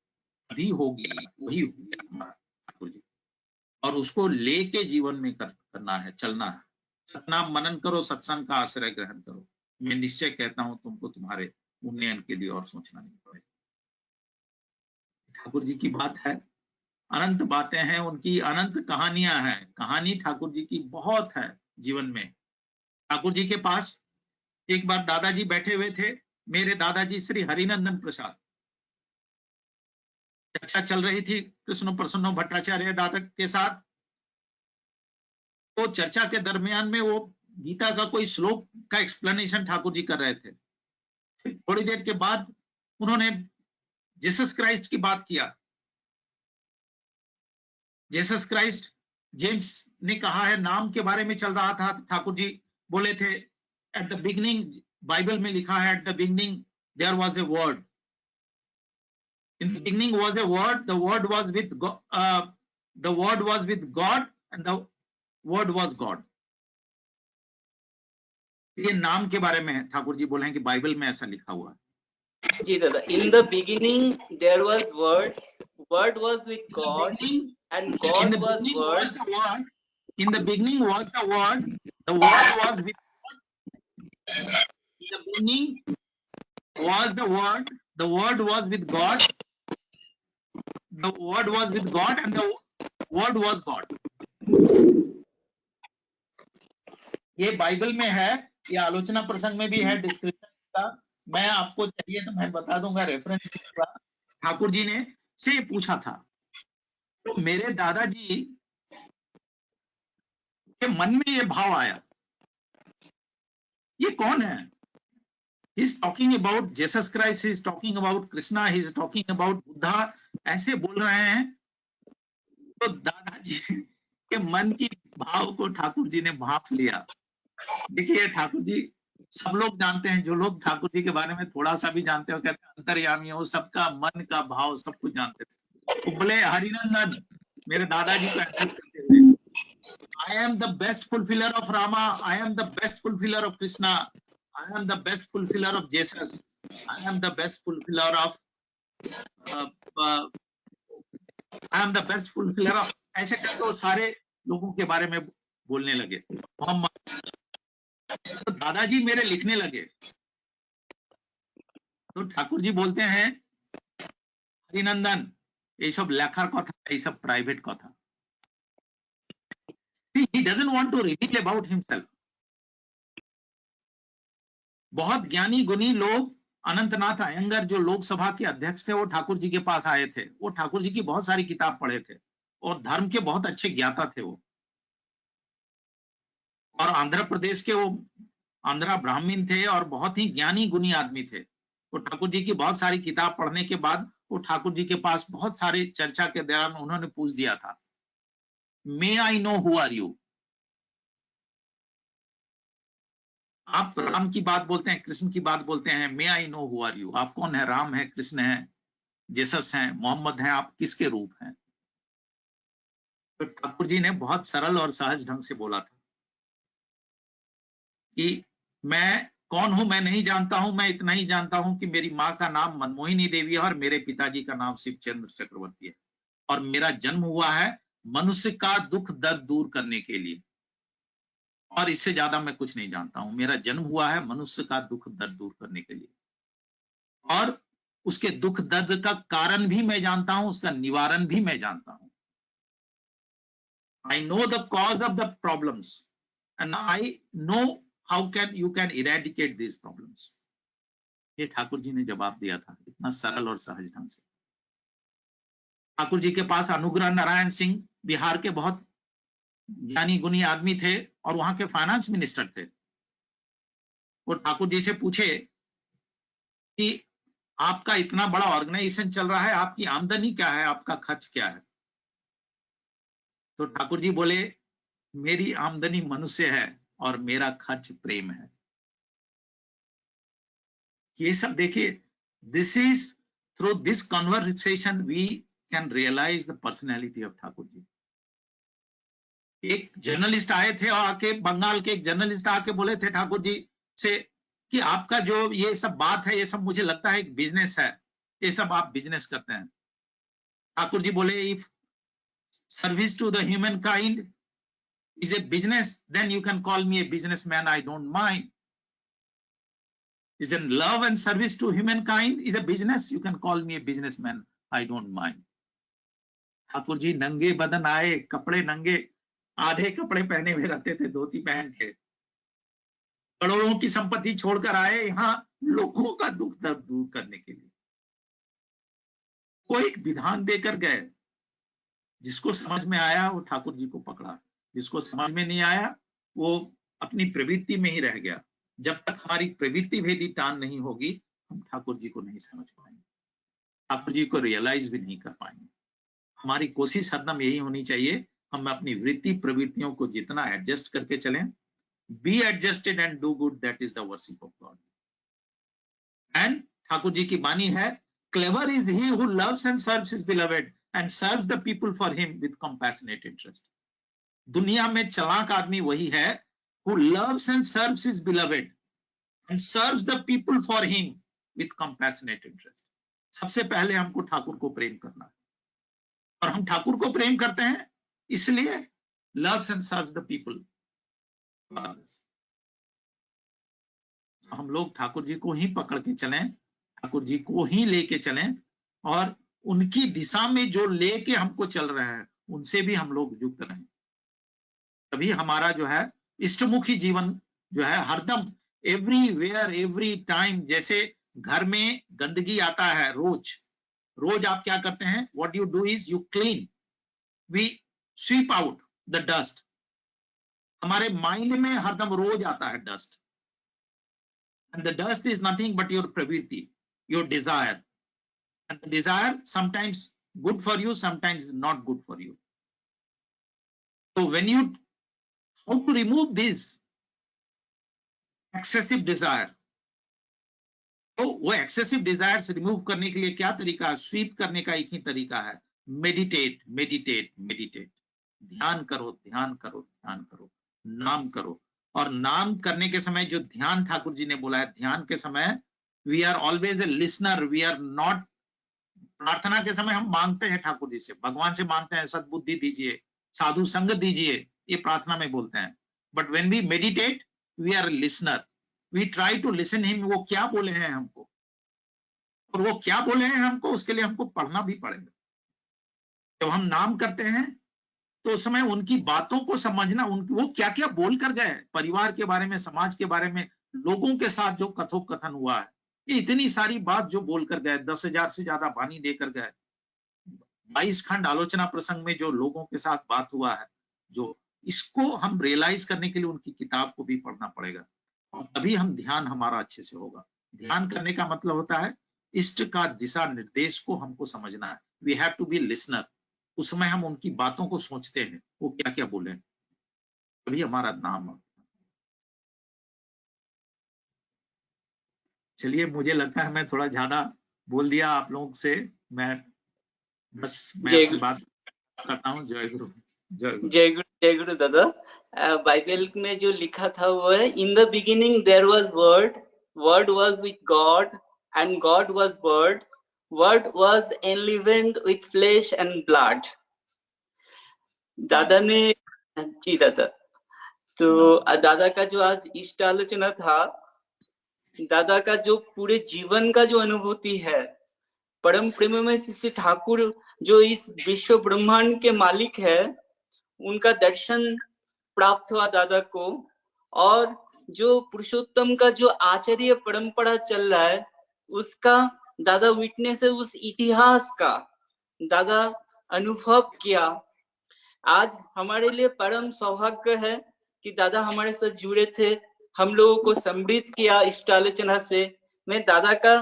अभी होगी, वही हो गया हमारा ठाकुर जी। और उसको लेके जीवन में करना है, चलना है। सतनाम मनन करो, सत्संग का आश्रय ग्रहण करो। मैं निश्चय कहता हूं तुमको तुम्हारे उन्नयन के लिए और सोचना नहीं पड़ेगा। ठाकुर जी की बात है, अनंत बातें हैं उनकी, अनंत कहानियां हैं। कहानी ठाकुर जी की बहुत है जीवन में। ठाकुर जी के पास एक बार दादाजी बैठे हुए थे, मेरे दादाजी श्री हरिनंदन प्रसाद। चर्चा चल रही थी कृष्ण प्रसन्न भट्टाचार्य दादा के साथ। तो चर्चा के दरमियान में वो गीता का कोई श्लोक का एक्सप्लेनेशन ठाकुर जी कर रहे थे। फिर थोड़ी देर के बाद उन्होंने जीसस क्राइस्ट की बात किया। जीसस क्राइस्ट, जेम्स ने कहा है, नाम के बारे में चल रहा था। ठाकुर जी बोले थे, एट द बिगनिंग, बाइबल में लिखा है, at the beginning there was a word, in the beginning was a word, the word was with God and the word was God. ये नाम के बारे में है, ठाकुर जी बोले हैं कि बाइबल में ऐसा लिखा हुआ है। जी दादा, in the beginning there was word, word was with God, and God was word. In the beginning was the word, the word was with God. In the beginning was the word was with God, the word was with God, and the word was God. ये Bible में है, ये आलोचना प्रसंग में भी है description का। मैं आपको चाहिए तो मैं बता दूंगा रेफरेंस। ठाकुर जी ने से पूछा था, तो मेरे दादाजी के मन में ये भाव आया, ये कौन है? He is talking about Jesus Christ, he is talking about Krishna, he is talking about Buddha, ऐसे बोल रहे हैं। तो दादाजी के मन की भाव को ठाकुर जी ने भाप लिया। देखिए ठाकुर जी, सब लोग जानते हैं, जो लोग ठाकुर जी के बारे में थोड़ा सा भी जानते हो, कहते हैं अंतर्यामी हो, सबका मन का भाव सब कुछ जानते थे। तो बोले, हरिनंदन, मेरे दादाजी को एड्रेस करते हुए, I am the best fulfiller of Rama, I am the best fulfiller of Krishna, I am the best fulfiller of Jesus, I am the best fulfiller of I am the best fulfiller of, ऐसे करके वो सारे लोगों के बारे में बोलने लगे। तो दादाजी मेरे लिखने लगे। तो ठाकुर जी बोलते हैं, हरिनंदन, ये सब लेखार कथा, ये सब प्राइवेट कथा। He doesn't want to reveal about himself. बहुत ज्ञानी गुणी लोग, अनंतनाथ अयंगर जो लोकसभा के अध्यक्ष थे, वो ठाकुर जी के पास आए थे। वो ठाकुर जी की बहुत सारी किताब पढ़े थे और धर्म के बहुत अच्छे ज्ञाता थे वो। और आंध्र प्रदेश के वो आंध्रा ब्राह्मण थे और बहुत ही ज्ञानी गुणी आदमी थे। तो ठाकुर जी की बहुत सारी किताब पढ़ने के बाद वो ठाकुर जी के पास बहुत सारे चर्चा के दौरान उन्होंने पूछ दिया था, may I know who are you. आप राम की बात बोलते हैं, कृष्ण की बात बोलते हैं, may I know who are you, आप कौन है? राम है, कृष्ण है, जेसस हैं, मोहम्मद हैं, आप किसके रूप हैं? तो ठाकुर जी ने बहुत सरल और सहज ढंग से बोला था कि मैं कौन हूं मैं नहीं जानता हूं, मैं इतना ही जानता हूं कि मेरी माँ का नाम मनमोहिनी देवी है और मेरे पिताजी का नाम शिवचंद्र चक्रवर्ती है, और मेरा जन्म हुआ है मनुष्य का दुख दर्द दूर करने के लिए, और इससे ज्यादा मैं कुछ नहीं जानता हूं। मेरा जन्म हुआ है मनुष्य का दुख दर्द दूर करने के लिए, और उसके दुख दर्द का कारण भी मैं जानता हूं, उसका निवारण भी मैं जानता हूं। I know the cause of the problems and I know how you can eradicate these problems. ये ठाकुर जी ने जवाब दिया था इतना सरल और सहज ढंग से। ठाकुर जी के पास अनुग्रह नारायण सिंह बिहार के बहुत ज्ञानी गुणी आदमी थे और वहां के फाइनेंस मिनिस्टर थे। वो ठाकुर जी से पूछे कि आपका इतना बड़ा ऑर्गेनाइजेशन चल रहा है, आपकी आमदनी क्या है, आपका खर्च क्या है? तो ठाकुर जी बोले, मेरी आमदनी मनुष्य है और मेरा खर्च प्रेम है। ये सब देखिए, this is through this conversation we can realize the personality of Thakur ji. एक जर्नलिस्ट आए थे और आके, बंगाल के एक जर्नलिस्ट आके बोले थे ठाकुर जी से कि आपका जो ये सब बात है, ये सब मुझे लगता है एक बिजनेस है, ये सब आप बिजनेस करते हैं। ठाकुर जी बोले, if service to the humankind is a business, then you can call me a businessman, I don't mind. Is in love and service to humankind is a business, you can call me a businessman, I don't mind. Thakur ji नंगे बदन आए, कपड़े नंगे, आधे कपड़े पहने हुए रहते थे, धोती पहन के, करोड़ों की संपत्ति छोड़कर आए यहाँ लोगों का दुख दर्द दूर करने के लिए। वो एक विधान देकर गए, जिसको समझ में आया वो ठाकुर जी को पकड़ा, जिसको समझ में नहीं आया वो अपनी प्रवृत्ति में ही रह गया। जब तक हमारी प्रवृत्ति भेदी टान नहीं होगी, हम ठाकुर जी को नहीं समझ पाएंगे, ठाकुर जी को रियलाइज भी नहीं कर पाएंगे। हमारी कोशिश हरदम यही होनी चाहिए, हम अपनी वृत्ति प्रवृत्तियों को जितना एडजस्ट करके चलें, be adjusted and do good, that is the worship of God. And Thakur ji की बानी है, clever is he who loves and serves his beloved and serves the people for him with compassionate interest. दुनिया में चालाक आदमी वही है who loves and serves his beloved and serves the people for him with compassionate interest. सबसे पहले हमको ठाकुर को प्रेम करना है, और हम ठाकुर को प्रेम करते हैं इसलिए loves and serves the people. हम लोग ठाकुर जी को ही पकड़ के चलें, ठाकुर जी को ही लेके चलें, और उनकी दिशा में जो लेके हमको चल रहे हैं उनसे भी हम लोग युक्त रहें। तभी हमारा जो है इष्टमुखी जीवन जो है हरदम, एवरीवेयर एवरी टाइम। जैसे घर में गंदगी आता है रोज रोज, आप क्या करते हैं, what you do is you clean, we sweep out the dust. हमारे माइंड में हरदम रोज आता है dust, and the dust is nothing but your प्रवृत्ति, your desire, and the desire sometimes good for you, sometimes not good for you. So when you, how to remove this excessive desire? तो वो excessive desires remove करने के लिए क्या तरीका है? SVEEP करने का एक ही तरीका है, मेडिटेट मेडिटेट मेडिटेट। ध्यान करो ध्यान करो ध्यान करो, नाम करो। और नाम करने के समय जो ध्यान ठाकुर जी ने बोला है, ध्यान के समय we are always a listener, we are not. प्रार्थना के समय हम मांगते हैं ठाकुर जी से, भगवान से मांगते हैं सद्बुद्धि दीजिए, साधु संग दीजिए, ये प्रार्थना में बोलते हैं। But when we meditate we are listener, we try to listen him, वो क्या बोले हैं हमको, और वो क्या बोले हैं हमको, उसके लिए हमको पढ़ना भी पड़ेगा। जब हम नाम करते हैं तो उस समय उनकी बातों को समझना, उनकी वो क्या क्या बोल कर गए परिवार के बारे में, समाज के बारे में, लोगों के साथ जो कथोपकथन हुआ है, ये इतनी सारी बात जो बोल कर गए, 10,000 से ज्यादा वाणी देकर गए, 22 खंड आलोचना प्रसंग में जो लोगों के साथ बात हुआ है, जो इसको हम रियलाइज करने के लिए उनकी किताब को भी पढ़ना पड़ेगा, और तभी हम ध्यान हमारा अच्छे से होगा। ध्यान करने का मतलब होता है इष्ट का दिशा निर्देश को हमको समझना है। We have to be listener. उस समय हम उनकी बातों को सोचते हैं, वो क्या क्या बोले, तभी हमारा नाम। चलिए, मुझे लगता है मैं थोड़ा ज्यादा बोल दिया आप लोगों से, मैं जय अपनी बात करता हूँ। जय गुरु। जय गुरु। जय गुरु दादा। बाइबल में जो लिखा था वो है, in the beginning there was word, word was with God and God was word, word was enlivened with flesh and blood. दादा ने, जी दादा, तो दादा का जो आज इष्ट आलोचना था, दादा का जो पूरे जीवन का जो अनुभूति है, परम प्रेम में शिष्य ठाकुर जो इस विश्व ब्रह्मांड के मालिक है, उनका दर्शन प्राप्त हुआ दादा को, और जो पुरुषोत्तम का जो आचार्य परंपरा चल रहा है, उसका दादा विटनेस है, उस इतिहास का दादा अनुभव किया। आज हमारे लिए परम सौभाग्य है कि दादा हमारे साथ जुड़े थे, हम लोगों को समृद्ध किया इष्ट आलोचना से। मैं दादा का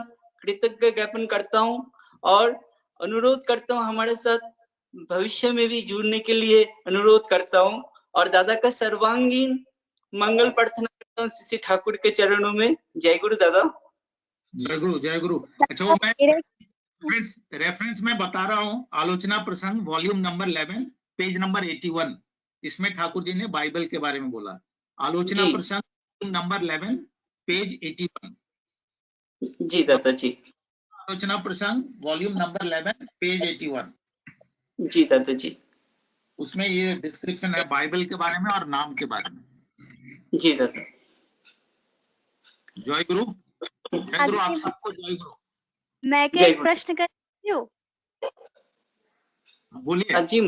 कृतज्ञ ज्ञापन करता हूँ और अनुरोध करता हूँ हमारे साथ भविष्य में भी जुड़ने के लिए अनुरोध करता हूँ, और दादा का सर्वांगीण मंगल प्रार्थना करता हूँ श्री ठाकुर के चरणों में। जय गुरु दादा। जय गुरु। जय गुरु। अच्छा, वो मैं रेफरेंस में बता रहा हूँ, आलोचना प्रसंग वॉल्यूम नंबर 11 पेज नंबर 81, इसमें ठाकुर जी ने बाइबल के बारे में बोला। आलोचना प्रसंग नंबर 11 पेज 81। जी दादा जी। आलोचना प्रसंग वॉल्यूम नंबर 11 पेज 81। जी दादा जी। उसमें ये डिस्क्रिप्शन है बाइबल के बारे में और नाम के बारे में। जी दादा। जय गुरु। जय गुरु। आप सबको जय गुरु। मैं क्या एक प्रश्न कर सकती हूँ? बोलिए। जी।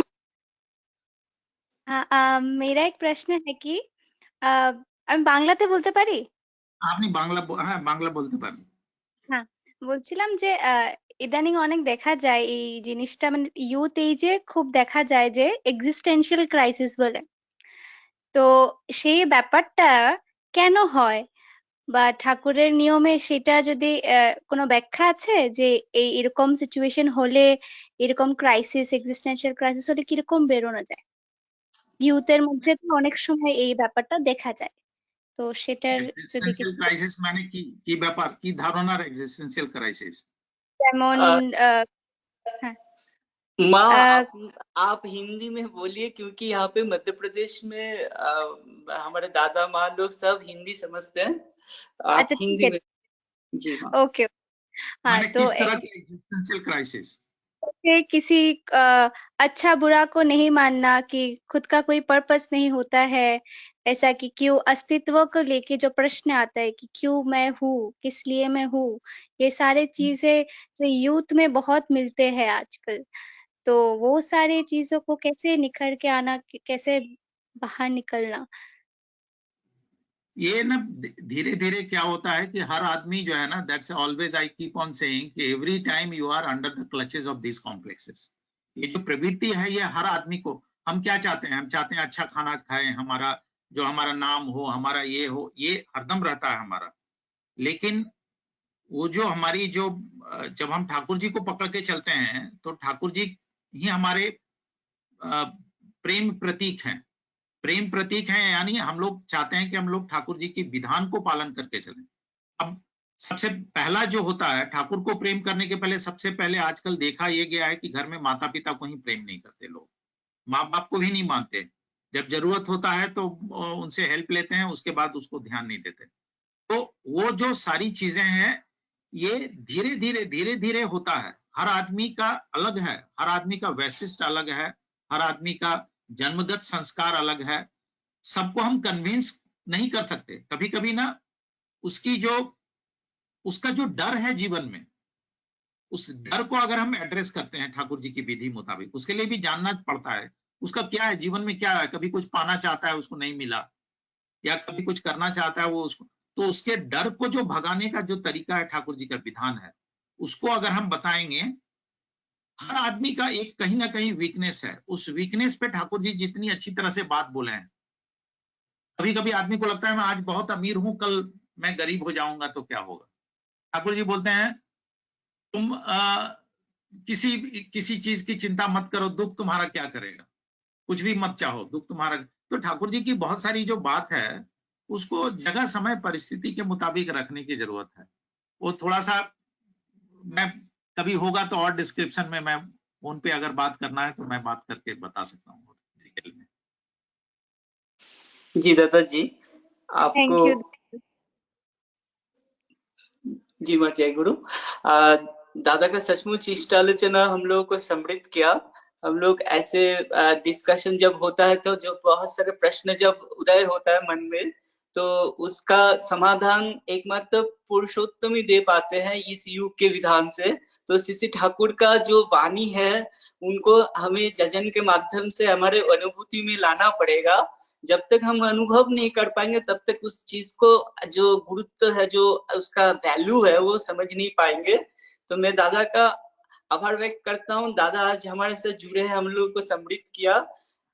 मेरा एक प्रश्न है कि আমি বাংলাতে বলতে পারি? আপনি বাংলা বলতে পারেন। হ্যাঁ, বলছিলাম যে ইদানিং অনেক দেখা যায় এই জিনিসটা, মানে ইউথ এজে খুব দেখা যায় যে এক্সিস্টেন্সিয়াল ক্রাইসিস বলে। তো সেই ব্যাপারটা কেন হয়, বা ঠাকুরের নিয়মে সেটা যদি কোনো ব্যাখ্যা আছে যে এরকম সিচুয়েশন হলে, এরকম ক্রাইসিস, এক্সিস্টেন্সিয়াল ক্রাইসিস হলে কিরকম বেরোনো যায়? ইউথের মধ্যে তো অনেক সময় এই ব্যাপারটা দেখা যায়, তো সেটার যদি এক্সিস্টেন্সিয়াল কিছু, ক্রাইসিস মানে কি ব্যাপার, কি ধারণার এক্সিস্টেন্সিয়াল ক্রাইসিস? যেমন হ্যাঁ, आप हिंदी में बोलिए, क्योंकि यहाँ पे मध्य प्रदेश में हमारे दादा माँ लोग सब हिंदी समझते हैं। आप अच्छा ठीक हिंदी है, में। जी हाँ। ओके। हाँ, माने तो किस तरह की एग्जिस्टेंशियल क्राइसिस? किसी अच्छा बुरा को नहीं मानना, कि खुद का कोई पर्पस नहीं होता है, ऐसा कि क्यों अस्तित्व को लेके जो प्रश्न आता है कि क्यों मैं हूँ, किस लिए मैं हूँ, ये सारे चीजें जो यूथ में बहुत मिलते हैं आजकल। तो वो सारी चीजों को कैसे निखर के आना, कैसे बाहर निकलना? ये ना धीरे धीरे क्या होता है कि हर आदमी जो है ना, that's always I keep on saying कि every time you are under the clutches of this complexes. ये जो प्रवृत्ति है ये हर आदमी को, हम क्या चाहते हैं, हम चाहते हैं अच्छा खाना खाएं, हमारा नाम हो, हमारा ये हो, ये हरदम रहता है हमारा। लेकिन वो जो हमारी जो जब हम ठाकुर जी को पकड़ के चलते हैं तो ठाकुर जी ही हमारे प्रेम प्रतीक हैं। प्रेम प्रतीक है, यानी हम लोग चाहते हैं कि हम लोग ठाकुर जी के विधान को पालन करके चलें। अब सबसे पहला जो होता है, ठाकुर को प्रेम करने के पहले सबसे पहले आजकल देखा यह गया है कि घर में माता पिता को ही प्रेम नहीं करते लोग, माँ बाप को भी नहीं मानते। जब जरूरत होता है तो उनसे हेल्प लेते हैं, उसके बाद उसको ध्यान नहीं देते। तो वो जो सारी चीजें हैं ये धीरे धीरे होता है। हर आदमी का अलग है, हर आदमी का वैशिष्ट अलग है, हर आदमी का जन्मगत संस्कार अलग है। सबको हम कन्विंस नहीं कर सकते। कभी कभी ना उसका जो डर है जीवन में, उस डर को अगर हम एड्रेस करते हैं ठाकुर जी की विधि मुताबिक, उसके लिए भी जानना पड़ता है उसका क्या है जीवन में, क्या है, कभी कुछ पाना चाहता है उसको नहीं मिला, या कभी कुछ करना चाहता है वो उसको, तो उसके डर को जो भगाने का जो तरीका है ठाकुर जी का विधान है, उसको अगर हम बताएंगे, हर आदमी का एक कहीं ना कहीं वीकनेस है, उस वीकनेस पे ठाकुर जी जितनी अच्छी तरह से बात बोले हैं। कभी कभी आदमी को लगता है मैं आज बहुत अमीर हूं, कल मैं गरीब हो जाऊंगा तो क्या होगा। ठाकुर जी बोलते हैं तुम किसी चीज की चिंता मत करो, दुख तुम्हारा क्या करेगा, कुछ भी मत चाहो, दुख तुम्हारा। तो ठाकुर जी की बहुत सारी जो बात है उसको जगह समय परिस्थिति के मुताबिक रखने की जरूरत है। वो थोड़ा सा, मैं कभी होगा तो और डिस्क्रिप्शन में मैं फोन पे अगर बात करना है तो मैं बात करके बता सकता हूँ डिटेल में। जी दादा जी, आपको थैंक यू। जी मां जय गुरु। दादा का सचमुच इष्ट आलोचना हम लोगों को समृद्ध किया। हम लोग ऐसे डिस्कशन जब होता है तो जो बहुत सारे प्रश्न जब उदय होता है मन में, तो उसका समाधान एकमात्र पुरुषोत्तम ही दे पाते हैं इस युग के विधान से। तो श्री ठाकुर का जो वाणी है उनको हमें जजन के माध्यम से हमारे अनुभूति में लाना पड़ेगा। जब तक हम अनुभव नहीं कर पाएंगे तब तक उस चीज को जो गुरुत्व है, जो उसका वैल्यू है, वो समझ नहीं पाएंगे। तो मैं दादा का आभार व्यक्त करता हूँ। दादा आज हमारे साथ जुड़े हैं, हम लोग को समृद्ध किया।